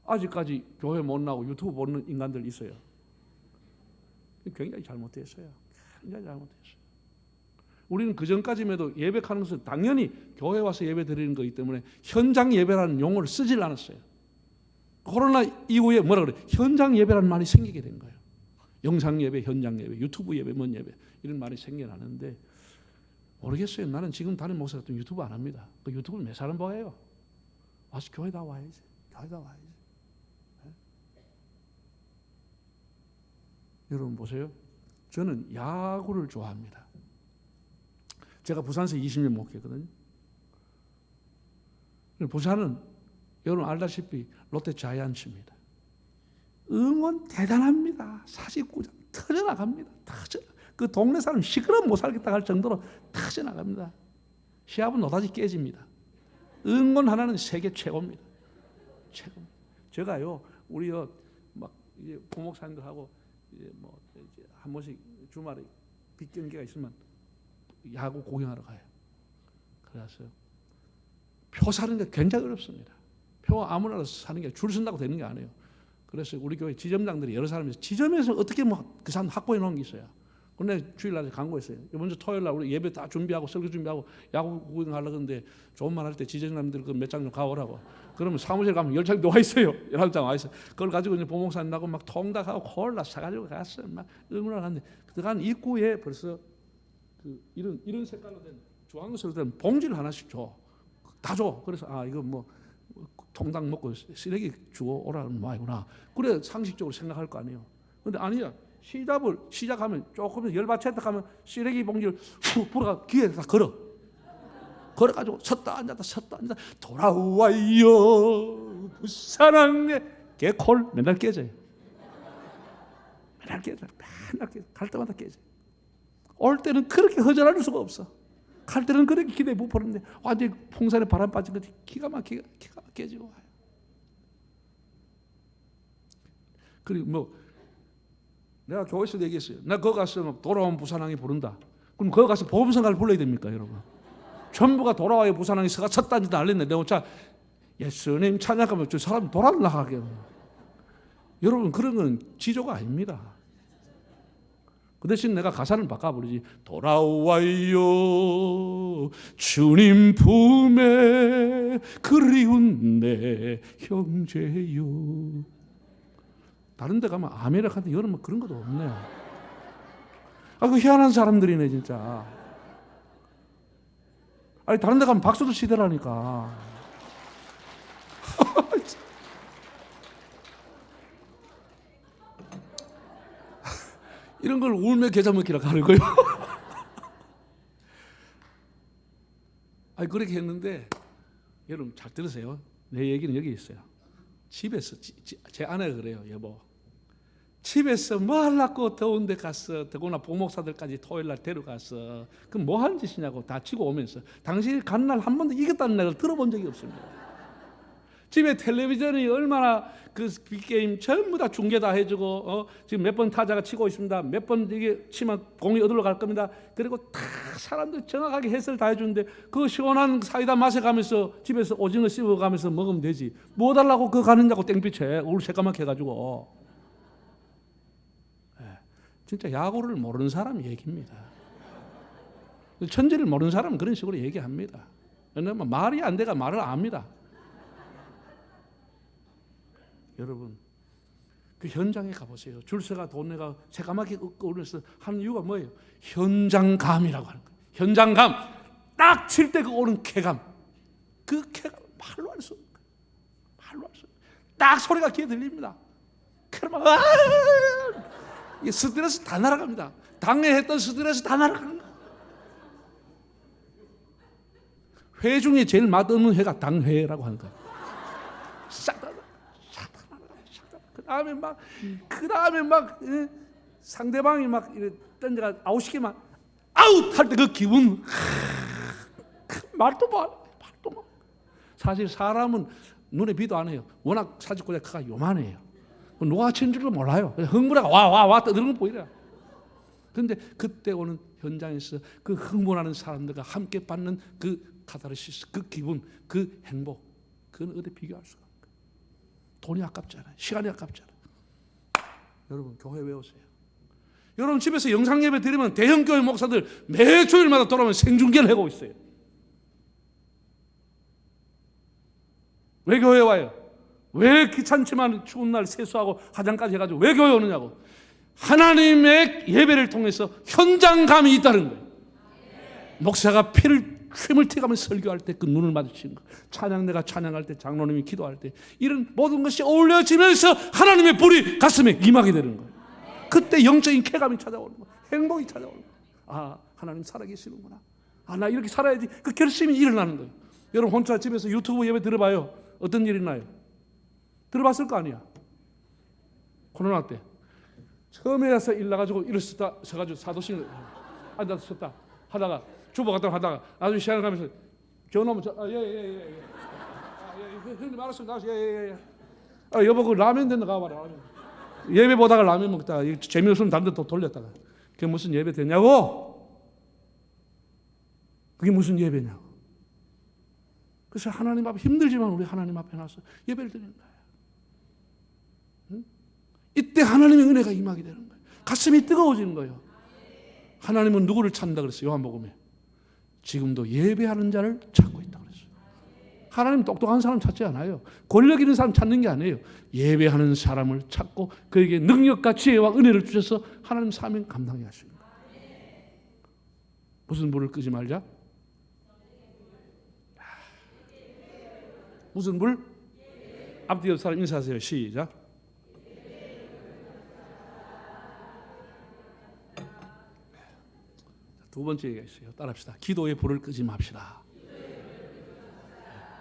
아직까지 교회 못 나오고 유튜브 보는 인간들 있어요. 굉장히 잘못됐어요. 굉장히 잘못됐어요. 우리는 그 전까지만 해도 예배하는 것은 당연히 교회 와서 예배 드리는 거기 때문에 현장 예배라는 용어를 쓰질 않았어요. 코로나 이후에 뭐라 그래? 현장 예배라는 말이 생기게 된 거예요. 영상 예배, 현장 예배, 유튜브 예배, 뭔 예배 이런 말이 생겨나는데 모르겠어요. 나는 지금 담임 목사 같은 유튜브 안 합니다. 그 유튜브는 몇 사람 봐요? 와서 교회 다 와야지. 교회 다 와야지. 네? 여러분 보세요. 저는 야구를 좋아합니다. 제가 부산에서 20년 목회했거든요. 부산은 여러분 알다시피 롯데 자이언츠입니다. 응원 대단합니다. 사직구장 터져나갑니다. 그 동네 사람 시끄러워 못 살겠다 할 정도로 터져나갑니다. 시합은 노다지 깨집니다. 응원 하나는 세계 최고입니다. 최고. 제가요 우리요 막 이제 부목사님들하고 이제 뭐 이제 한 번씩 주말에 빗경기가 있으면 야구 구경하러 가요. 그래서 표 사는 게 굉장히 어렵습니다. 표 아무나 사는 게 줄 쓴다고 되는 게 아니에요. 그래서 우리 교회 지점장들이 여러 사람이 지점에서 어떻게 뭐 그 사람 확보해 놓은 게 있어요. 근데 주일날에 광고했어요. 이번 주 토요일날 우리 예배 다 준비하고 설교 준비하고 야구 구경하려고 하는데 좋은 말 할 때 지점장들 그 몇 장 좀 가오라고. 그러면 사무실 가면 10장이 와 있어요. 11장 와 있어요. 그걸 가지고 이제 보목사님하고 막 통닭하고 콜라 사가지고 갔어요. 막 응원을 하는데 들어간 입구에 벌써 그 이런 색깔로 된 주황색으로 된 봉지를 하나씩 줘. 다 줘. 그래서 아 이거 뭐 통닭 먹고 쓰레기 주워 오라는 말이구나. 그래 상식적으로 생각할 거 아니에요. 근데 아니야. 시작하면 조금 열받쳤다 하면 쓰레기 봉지를 훅 불어가 귀에 다 걸어가지고 섰다 앉았다 돌아와요 부산항에 개콜 맨날 깨져요. 맨날 깨져. 갈 때마다 깨져. 올 때는 그렇게 허전할 수가 없어. 갈 때는 그렇게 기대에 부풀었는데 완전히 풍산에 바람 빠진 것이 기가 막히게 깨지고 와요. 그리고 뭐 내가 교회에서 얘기했어요. 나 거기 가서 돌아온 부산항이 부른다. 그럼 거기 가서 보험성가를 불러야 됩니까, 여러분? 전부가 돌아와요 부산항이 서가 쳤다 앉았다 알렸네. 내가 자 예수님 찬양하면 저 사람 돌아나가게. 여러분 그런 건 지조가 아닙니다. 그 대신 내가 가사는 바꿔버리지. 돌아와요 주님 품에 그리운 내 형제요. 다른 데 가면 아메리카한테 여러분 그런 것도 없네요. 아, 그 희한한 사람들이네 진짜. 아니 다른 데 가면 박수도 치더라니까. 이런 걸 울며 겨자 먹기라 가는 거예요. 아니 그렇게 했는데 여러분 잘 들으세요. 내 얘기는 여기 있어요. 집에서 제 아내가 그래요. 여보 집에서 뭐 하려고 더운데 갔어. 더구나 부목사들까지 토요일날 데려가서 그럼 뭐 하는 짓이냐고 다 치고 오면서 당신이 간 날 한 번도 이겼다는 내가 들어본 적이 없습니다. 집에 텔레비전이 얼마나 그 빅게임 전부 다 중계 다 해주고 지금 몇 번 타자가 치고 있습니다. 몇 번 이게 치면 공이 어디로 갈 겁니다. 그리고 다 사람들 정확하게 해설 다 해주는데 그 시원한 사이다 마셔가면서 집에서 오징어 씹어가면서 먹으면 되지. 뭐 달라고 그거 가느냐고 땡빛에 얼굴 새까맣게 해가지고. 진짜 야구를 모르는 사람 얘기입니다. 천재를 모르는 사람은 그런 식으로 얘기합니다. 왜냐하면 말이 안 돼가 말을 압니다. 여러분, 그 현장에 가보세요. 줄서가 돈 내가 새까맣게 끄어올려서 하는 이유가 뭐예요? 현장감이라고 하는 거예요. 현장감. 딱 칠 때 그 오는 쾌감. 그 쾌감 말로 할 수 없는 거예요. 말로 할 수 없는 거예요. 딱 소리가 귀에 들립니다. 그러면 이 스트레스 다 날아갑니다. 당에 했던 스트레스 다 날아가는 거예요. 회 중에 제일 맛없는 회가 당회라고 하는 거예요. 싹 다 그 다음에 막 상대방이 막 던져가 아웃시키면 아웃 할 때 그 기분 말도 마. 사실 사람은 눈에 비도 안 해요. 워낙 사직고자 크가 요만해요. 누가 친 줄도 몰라요. 흥분해가 와 떠드는 거 보이라. 그런데 그때 오는 현장에서 그 흥분하는 사람들과 함께 받는 그 카타르시스, 그 기분, 그 행복, 그건 어디 비교할 수가 없어요. 돈이 아깝잖아요. 시간이 아깝잖아요. 여러분 교회 왜 오세요? 여러분 집에서 영상 예배 드리면 대형 교회 목사들 매 주일마다 돌아오면 생중계를 하고 있어요. 왜 교회 와요? 왜 귀찮지만 추운 날 세수하고 화장까지 해가지고 왜 교회 오느냐고. 하나님의 예배를 통해서 현장감이 있다는 거예요. 목사가 춤을 튀가면서 설교할 때 그 눈을 마주치는 거, 찬양대가 찬양할 때, 장로님이 기도할 때, 이런 모든 것이 어울려지면서 하나님의 불이 가슴에 임하게 되는 거예요. 그때 영적인 쾌감이 찾아오는 거예요. 행복이 찾아오는 거예요. 아, 하나님 살아계시는구나. 아, 나 이렇게 살아야지. 그 결심이 일어나는 거예요. 여러분 혼자 집에서 유튜브 예배 들어봐요. 어떤 일이 나요? 들어봤을 거 아니야. 코로나 때 처음에 와서 일 나가지고 일어섰다 서가지고 사도실 앉아서 섰다 하다가 주보 갔다 하다가 나중에 시간을 가면서 전화하면 예예예 형님 알았습니다. 예예예. 여보 그 라면 된다 가봐라. 라면. 예배 보다가 라면 먹다가 재미없으면 다른 데 또 돌렸다가 그게 무슨 예배 되냐고. 그게 무슨 예배냐고. 그래서 하나님 앞에 힘들지만 우리 하나님 앞에 나서 예배를 드리는 거예요. 응? 이때 하나님의 은혜가 임하게 되는 거예요. 가슴이 뜨거워지는 거예요. 하나님은 누구를 찾는다 그랬어요? 요한복음에 지금도 예배하는 자를 찾고 있다 그랬어요. 하나님 똑똑한 사람 찾지 않아요. 권력 있는 사람 찾는 게 아니에요. 예배하는 사람을 찾고 그에게 능력과 지혜와 은혜를 주셔서 하나님 사명 감당해 하십니다. 무슨 불을 끄지 말자? 무슨 불? 앞뒤 옆 사람 인사하세요. 시작. 두 번째 얘기가 있어요. 따라합시다. 기도의 불을 끄지 맙시다.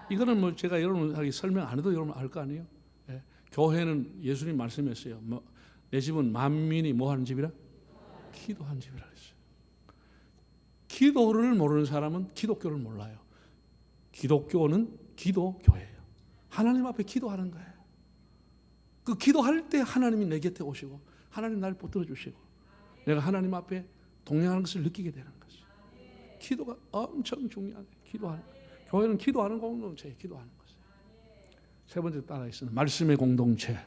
이거는 뭐 제가 여러분에게 설명 안 해도 여러분 알 거 아니에요. 예. 교회는 예수님 말씀했어요. 내 집은 만민이 뭐 하는 집이라? 기도하는 집이라 그랬어요. 기도를 모르는 사람은 기독교를 몰라요. 기독교는 기도교회예요. 하나님 앞에 기도하는 거예요. 그 기도할 때 하나님이 내 곁에 오시고 하나님 나를 붙들어 주시고 내가 하나님 앞에 동행하는 것을 느끼게 되는 것이죠. 기도가 엄청 중요해요. 기도하는 거예요. 교회는 기도하는 공동체예요. 기도하는 것이에요. 세 번째 따라 있습니다. 말씀의 공동체.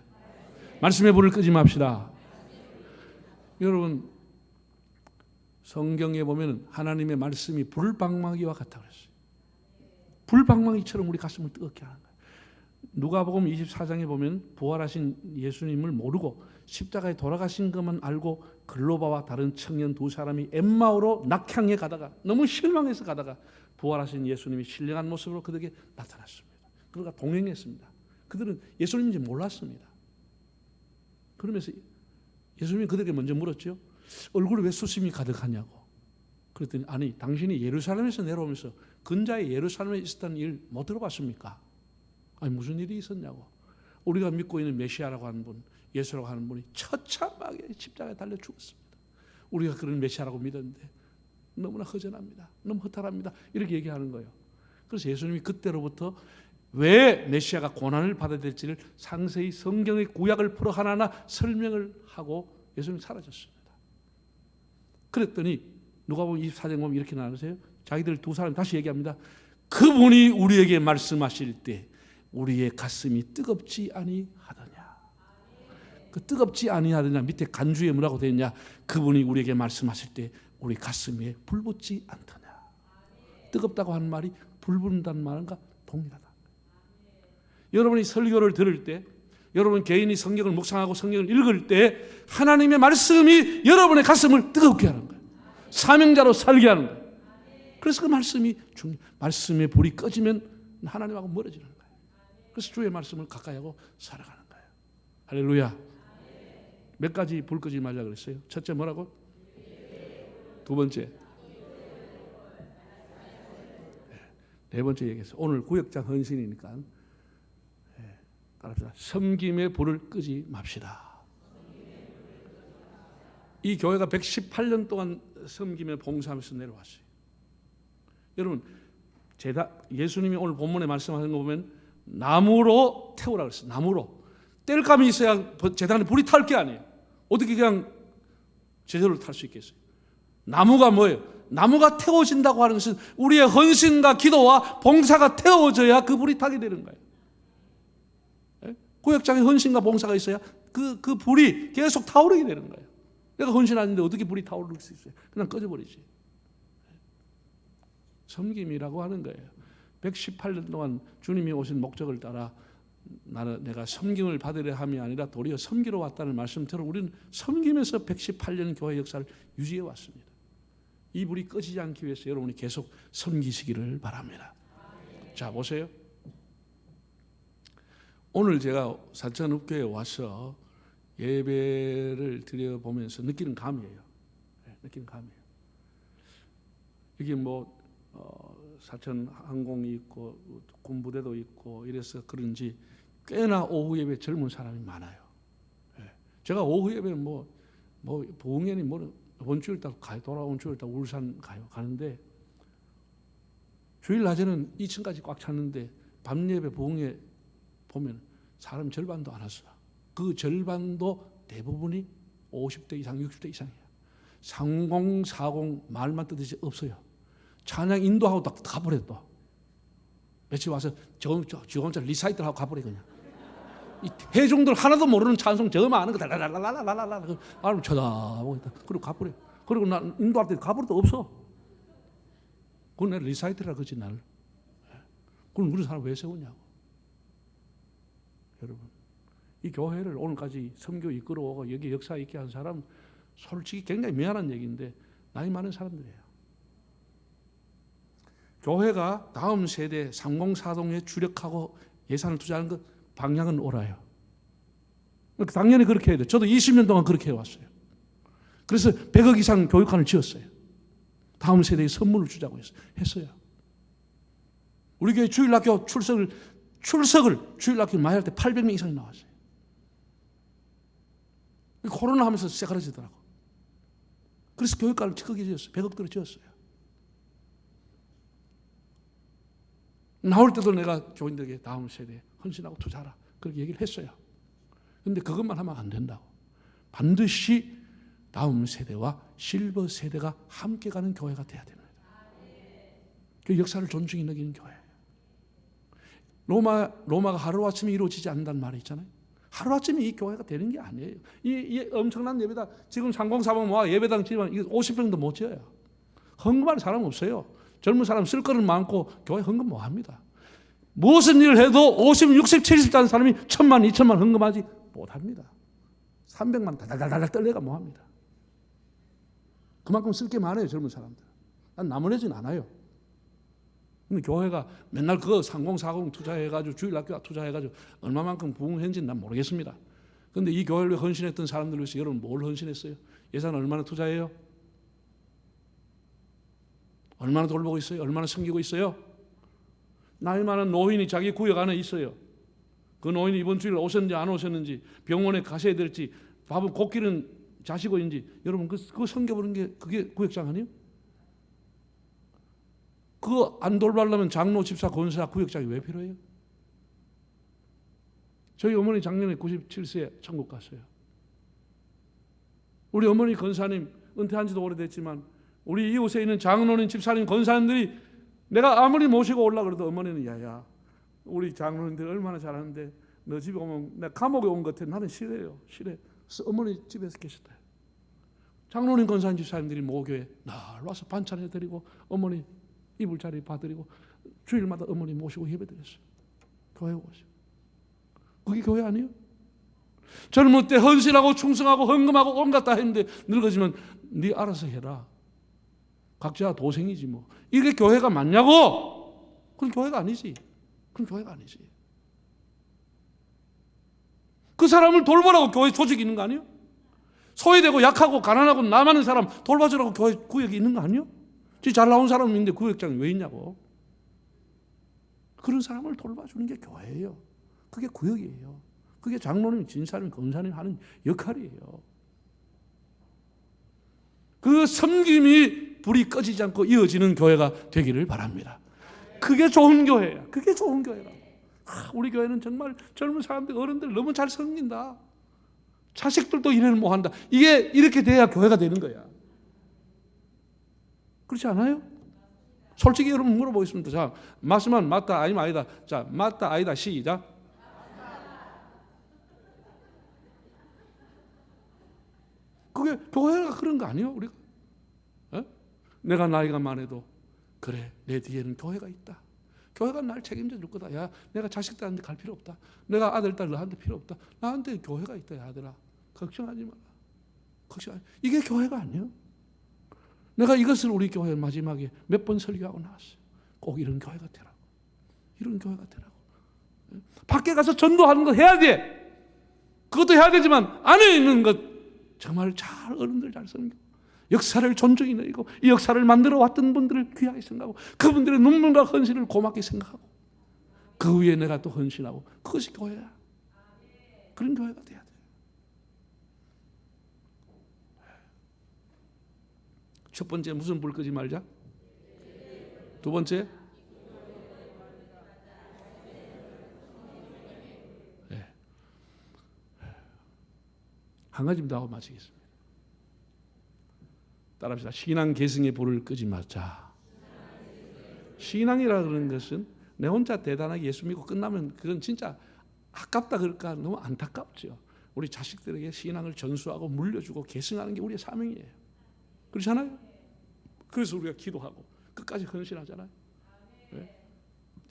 말씀의 불을 끄지 맙시다. 여러분 성경에 보면 하나님의 말씀이 불방망이와 같다 그랬어요. 불방망이처럼 우리 가슴을 뜨겁게 하는 거예요. 누가복음 24장에 보면 부활하신 예수님을 모르고 십자가에 돌아가신 것만 알고 글로바와 다른 청년 두 사람이 엠마오로 낙향에 가다가 너무 실망해서 가다가 부활하신 예수님이 신령한 모습으로 그들에게 나타났습니다. 그들과 동행했습니다. 그들은 예수님인지 몰랐습니다. 그러면서 예수님이 그들에게 먼저 물었죠. 얼굴에 왜 수심이 가득하냐고. 그랬더니 아니 당신이 예루살렘에서 내려오면서 근자에 예루살렘에 있었다는 일 못 들어봤습니까? 아니 무슨 일이 있었냐고. 우리가 믿고 있는 메시아라고 하는 분, 예수라고 하는 분이 처참하게 십자가에 달려 죽었습니다. 우리가 그런 메시아라고 믿었는데 너무나 허전합니다. 너무 허탈합니다. 이렇게 얘기하는 거예요. 그래서 예수님이 그때로부터 왜 메시아가 고난을 받아야 될지를 상세히 성경의 구약을 풀어 하나하나 설명을 하고 예수님이 사라졌습니다. 그랬더니 누가복음 24장 보면 이렇게 나누세요. 자기들 두 사람이 다시 얘기합니다. 그분이 우리에게 말씀하실 때 우리의 가슴이 뜨겁지 아니하더냐. 그 뜨겁지 아니하더냐 밑에 간주에 뭐라고 되어 있냐. 그분이 우리에게 말씀하실 때 우리 가슴에 불붙지 않더냐. 뜨겁다고 하는 말이 불붙는다는 말과 동일하다. 여러분이 설교를 들을 때 여러분 개인이 성경을 묵상하고 성경을 읽을 때 하나님의 말씀이 여러분의 가슴을 뜨겁게 하는 거예요. 사명자로 살게 하는 거예요. 그래서 그 말씀의 불이 꺼지면 하나님하고 멀어지는 거예요. 그래서 주의 말씀을 가까이 하고 살아가는 거예요. 할렐루야. 몇 가지 불 끄지 말자 그랬어요. 첫째 뭐라고? 두 번째. 네 번째 얘기했어요. 오늘 구역장 헌신이니까 따라합시다. 섬김의 불을 끄지 맙시다. 이 교회가 118년 동안 섬김에 봉사하면서 내려왔어요. 여러분 예수님이 오늘 본문에 말씀하는 거 보면 나무로 태우라 그랬어요. 나무로. 땔감이 있어야 제단에 불이 탈 게 아니에요. 어떻게 그냥 제대로 탈 수 있겠어요? 나무가 뭐예요? 나무가 태워진다고 하는 것은 우리의 헌신과 기도와 봉사가 태워져야 그 불이 타게 되는 거예요. 구역장에 헌신과 봉사가 있어야 그 불이 계속 타오르게 되는 거예요. 내가 헌신하는데 어떻게 불이 타오를 수 있어요? 그냥 꺼져버리지. 섬김이라고 하는 거예요. 118년 동안 주님이 오신 목적을 따라 내가 섬김을 받으려 함이 아니라 도리어 섬기러 왔다는 말씀처럼 우리는 섬김에서 118년 교회 역사를 유지해 왔습니다. 이 불이 꺼지지 않기 위해서 여러분이 계속 섬기시기를 바랍니다. 자, 보세요. 오늘 제가 사천읍교회에 와서 예배를 드려보면서 느끼는 감이에요. 느끼는 감이에요. 여기 사천 항공이 있고 군부대도 있고 이래서 그런지 꽤나 오후 예배 젊은 사람이 많아요. 제가 오후 예배는 부흥회니 원주일 딱 가요. 돌아온 주일 딱 울산 가는데 주일 낮에는 2층까지 꽉 찼는데 밤 예배 부흥회 보면 사람 절반도 안 왔어요. 그 절반도 대부분이 50대 이상, 60대 이상이에요. 30, 40 말만 뜨듯이 없어요. 찬양 인도하고 딱 가버려 또. 며칠 와서 저 혼자 리사이틀 하고 가버려 그냥. 이 회중들 하나도 모르는 찬송 저만 아는 거 달라라라라라라 알고 쳐다보고 있다. 그리고 가버려. 그리고 나 인도할 때 가버려 도 없어. 그건 내가 리사이틀이라 그러지 나를. 그럼 우리 사람 왜 세우냐고. 여러분 이 교회를 오늘까지 선교 이끌어오고 여기 역사 있게 한 사람 솔직히 굉장히 미안한 얘기인데 나이 많은 사람들이에요. 교회가 다음 세대 3040에 주력하고 예산을 투자하는 것 방향은 옳아요. 당연히 그렇게 해야 돼요. 저도 20년 동안 그렇게 해왔어요. 그래서 100억 이상 교육관을 지었어요. 다음 세대에 선물을 주자고 했어요. 우리 교회 주일학교 출석을 주일학교 많이 할 때 800명 이상이 나왔어요. 코로나 하면서 새가라지더라고. 그래서 교육관을 크게 지었어요. 100억대로 지었어요. 나올 때도 내가 교인들에게 다음 세대에 헌신하고 투자하라 그렇게 얘기를 했어요. 그런데 그것만 하면 안 된다고. 반드시 다음 세대와 실버 세대가 함께 가는 교회가 돼야 됩니다. 그 역사를 존중히 여기는 교회. 로마가 하루아침에 이루어지지 않는다는 말이 있잖아요. 하루아침에 이 교회가 되는 게 아니에요. 이 엄청난 예배당 지금 3040 모아 예배당 지만 50평도 못 지어요. 헌금할 사람 없어요. 젊은 사람 쓸 거는 많고 교회 헌금 뭐 합니다. 무슨 일을 해도 50, 60, 70 되는 사람이 1000만, 2000만 헌금하지 못합니다. 300만 달달달달 떨려가 뭐 합니다. 그만큼 쓸 게 많아요. 젊은 사람들. 난 나무래진 않아요. 근데 교회가 맨날 그거 3040 투자해가지고 주일학교 투자해가지고 얼마만큼 부흥했는지는 난 모르겠습니다. 그런데 이 교회를 헌신했던 사람들 위해서 여러분 뭘 헌신했어요? 예산 얼마나 투자해요? 얼마나 돌보고 있어요? 얼마나 섬기고 있어요? 나이 많은 노인이 자기 구역 안에 있어요. 그 노인이 이번 주일 오셨는지 안 오셨는지 병원에 가셔야 될지 밥은 곡기는 자시고 있는지 여러분 그거 섬겨보는 게 그게 구역장 아니에요? 그거 안 돌보려면 장로, 집사, 권사, 구역장이 왜 필요해요? 저희 어머니 작년에 97세에 천국 갔어요. 우리 어머니 권사님 은퇴한 지도 오래됐지만 우리 이웃에 있는 장로님, 집사님, 권사님들이 내가 아무리 모시고 올라 그래도 어머니는 야야 우리 장로님들 얼마나 잘하는데 너 집에 오면 내가 감옥에 온 것 같아. 나는 싫어요. 싫어. 그래서 어머니 집에서 계셨다. 장로님, 권사님, 집사님들이 모교에 날 와서 반찬해드리고 어머니 이불 자리 봐드리고 주일마다 어머니 모시고 예배드렸어요. 교회 오시고. 그게 교회 아니에요? 젊을 때 헌신하고 충성하고 헌금하고 온갖 다 했는데 늙어지면 네 알아서 해라. 각자 도생이지 뭐. 이게 교회가 맞냐고? 그건 교회가 아니지. 그건 교회가 아니지. 그 사람을 돌보라고 교회 조직이 있는 거 아니에요? 소외되고 약하고 가난하고 나 많은 사람 돌봐주라고 교회 구역이 있는 거 아니에요? 잘 나온 사람인데 구역장이 왜 있냐고. 그런 사람을 돌봐주는 게 교회예요. 그게 구역이에요. 그게 장로님, 진사님, 검사님 하는 역할이에요. 그 섬김이 불이 꺼지지 않고 이어지는 교회가 되기를 바랍니다. 그게 좋은 교회야. 그게 좋은 교회라. 우리 교회는 정말 젊은 사람들, 어른들 너무 잘 섬긴다. 자식들도 일을 못 한다. 이게 이렇게 돼야 교회가 되는 거야. 그렇지 않아요? 솔직히 여러분 물어보겠습니다. 자, 맞으면 맞다, 아니면 아니다. 자, 맞다, 아니다, 시작. 그게 교회가 그런 거 아니에요? 우리가 내가 나이가 많아도 그래, 내 뒤에는 교회가 있다. 교회가 날 책임져 줄 거다. 야, 내가 자식들한테 갈 필요 없다. 내가 아들, 딸 너한테 필요 없다. 나한테 교회가 있다, 야, 아들아. 걱정하지 마라. 걱정하지. 이게 교회가 아니에요. 내가 이것을 우리 교회 마지막에 몇 번 설교하고 나왔어요. 꼭 이런 교회가 되라고. 이런 교회가 되라고. 밖에 가서 전도하는 거 해야 돼. 그것도 해야 되지만 안에 있는 것 정말 잘 어른들 잘 섬기고 역사를 존중히 여기고 이 역사를 만들어 왔던 분들을 귀하게 생각하고 그분들의 눈물과 헌신을 고맙게 생각하고 그 위에 내가 또 헌신하고 그것이 교회야. 그런 교회가 돼야 돼. 첫 번째 무슨 불 끄지 말자? 두 번째 한 가지만 더 하고 마치겠습니다. 따라합시다. 신앙 계승의 불을 끄지 말자. 신앙이라 그러는 것은 내 혼자 대단하게 예수 믿고 끝나면 그건 진짜 아깝다 그럴까 너무 안타깝죠. 우리 자식들에게 신앙을 전수하고 물려주고 계승하는 게 우리의 사명이에요. 그렇잖아요. 그래서 우리가 기도하고 끝까지 헌신하잖아요. 네?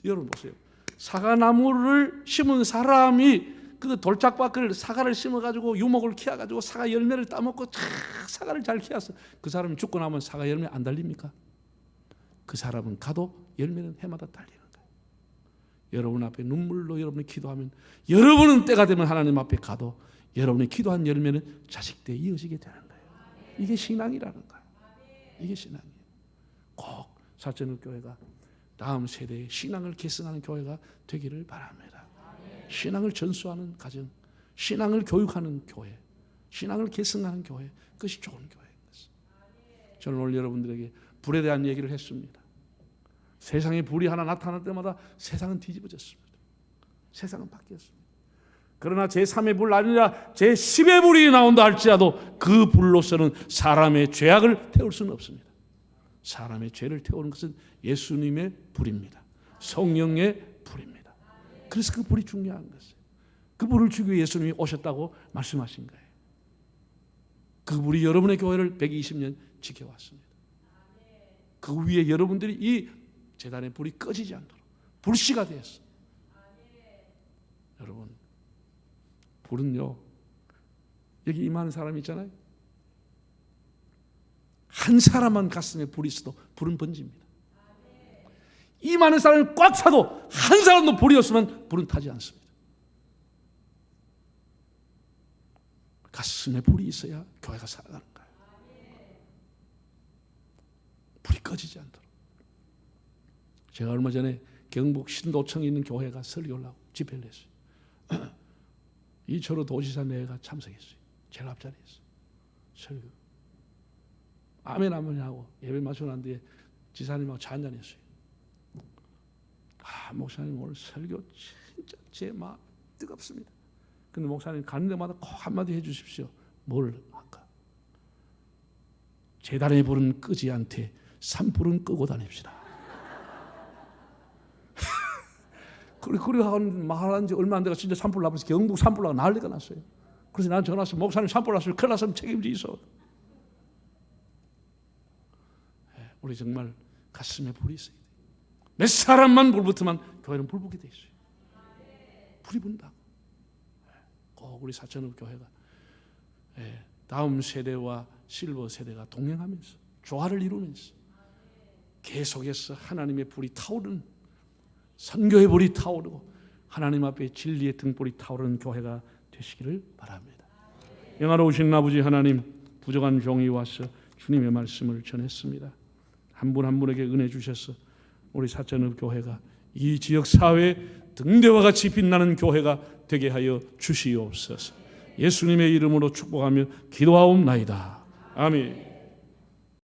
여러분 보세요. 사과나무를 심은 사람이 그 돌짝밭을 사과를 심어가지고 유목을 키워가지고 사과 열매를 따먹고 사과를 잘 키웠어. 그 사람이 죽고 나면 사과 열매 안 달립니까? 그 사람은 가도 열매는 해마다 달리는 거예요. 여러분 앞에 눈물로 여러분이 기도하면 여러분은 때가 되면 하나님 앞에 가도 여러분이 기도한 열매는 자식대에 이어지게 되는 거예요. 이게 신앙이라는 거예요. 이게 신앙이에요. 꼭 사천읍교회가 다음 세대의 신앙을 계승하는 교회가 되기를 바랍니다. 신앙을 전수하는 가정, 신앙을 교육하는 교회, 신앙을 계승하는 교회, 그것이 좋은 교회인 것입니다. 저는 오늘 여러분들에게 불에 대한 얘기를 했습니다. 세상에 불이 하나 나타날 때마다 세상은 뒤집어졌습니다. 세상은 바뀌었습니다. 그러나 제3의 불 아니라 제10의 불이 나온다 할지라도 그 불로서는 사람의 죄악을 태울 수는 없습니다. 사람의 죄를 태우는 것은 예수님의 불입니다. 성령의 불입니다. 그래서 그 불이 중요한 것이에요. 그 불을 주기 위해 예수님이 오셨다고 말씀하신 거예요. 그 불이 여러분의 교회를 120년 지켜왔습니다. 그 위에 여러분들이 이 제단의 불이 꺼지지 않도록 불씨가 되었어요. 여러분, 불은요, 여기 임하는 사람이 있잖아요. 한 사람만 가슴에 불이 있어도 불은 번집니다. 이 많은 사람이 꽉 차도 한 사람도 불이 없으면 불은 타지 않습니다. 가슴에 불이 있어야 교회가 살아가는 거예요. 불이 꺼지지 않도록. 제가 얼마 전에 경북 신도청에 있는 교회가 설교를 하고 집회를 했어요. 이철호 도지사 내가 참석했어요. 제가 앞자리에 있어요. 설교. 아멘 아멘 하고 예배 마치고 난 뒤에 지사님하고 차 한잔했어요. 목사님 오늘 설교 진짜 제 마음 뜨겁습니다. 근데 목사님 가는 데마다 꼭 한마디 해주십시오. 뭘 할까? 제단의 불은 끄지 않되 산불은 끄고 다닙시다. 그래 하는 말한 지 얼마 안 돼가 진짜 산불 나버려서 경북 산불 나고 난리가 났어요. 그래서 난 전화 왔어요. 목사님 산불 났어요. 큰일 났으면 책임지소. 우리 정말 가슴에 불이 있어야 돼요. 몇 사람만 불 붙으면 교회는 불 붙게 돼 있어요. 불이 분다고. 꼭 우리 사천읍 교회가 다음 세대와 실버 세대가 동행하면서 조화를 이루면서 계속해서 하나님의 불이 타오르는, 선교의 불이 타오르고 하나님 앞에 진리의 등불이 타오르는 교회가 되시기를 바랍니다. 영화로우신 아버지 하나님, 부족한 종이 와서 주님의 말씀을 전했습니다. 한 분 한 분에게 은혜 주셔서 우리 사천읍 교회가 이 지역 사회의 등대와 같이 빛나는 교회가 되게 하여 주시옵소서. 예수님의 이름으로 축복하며 기도하옵나이다. 아멘.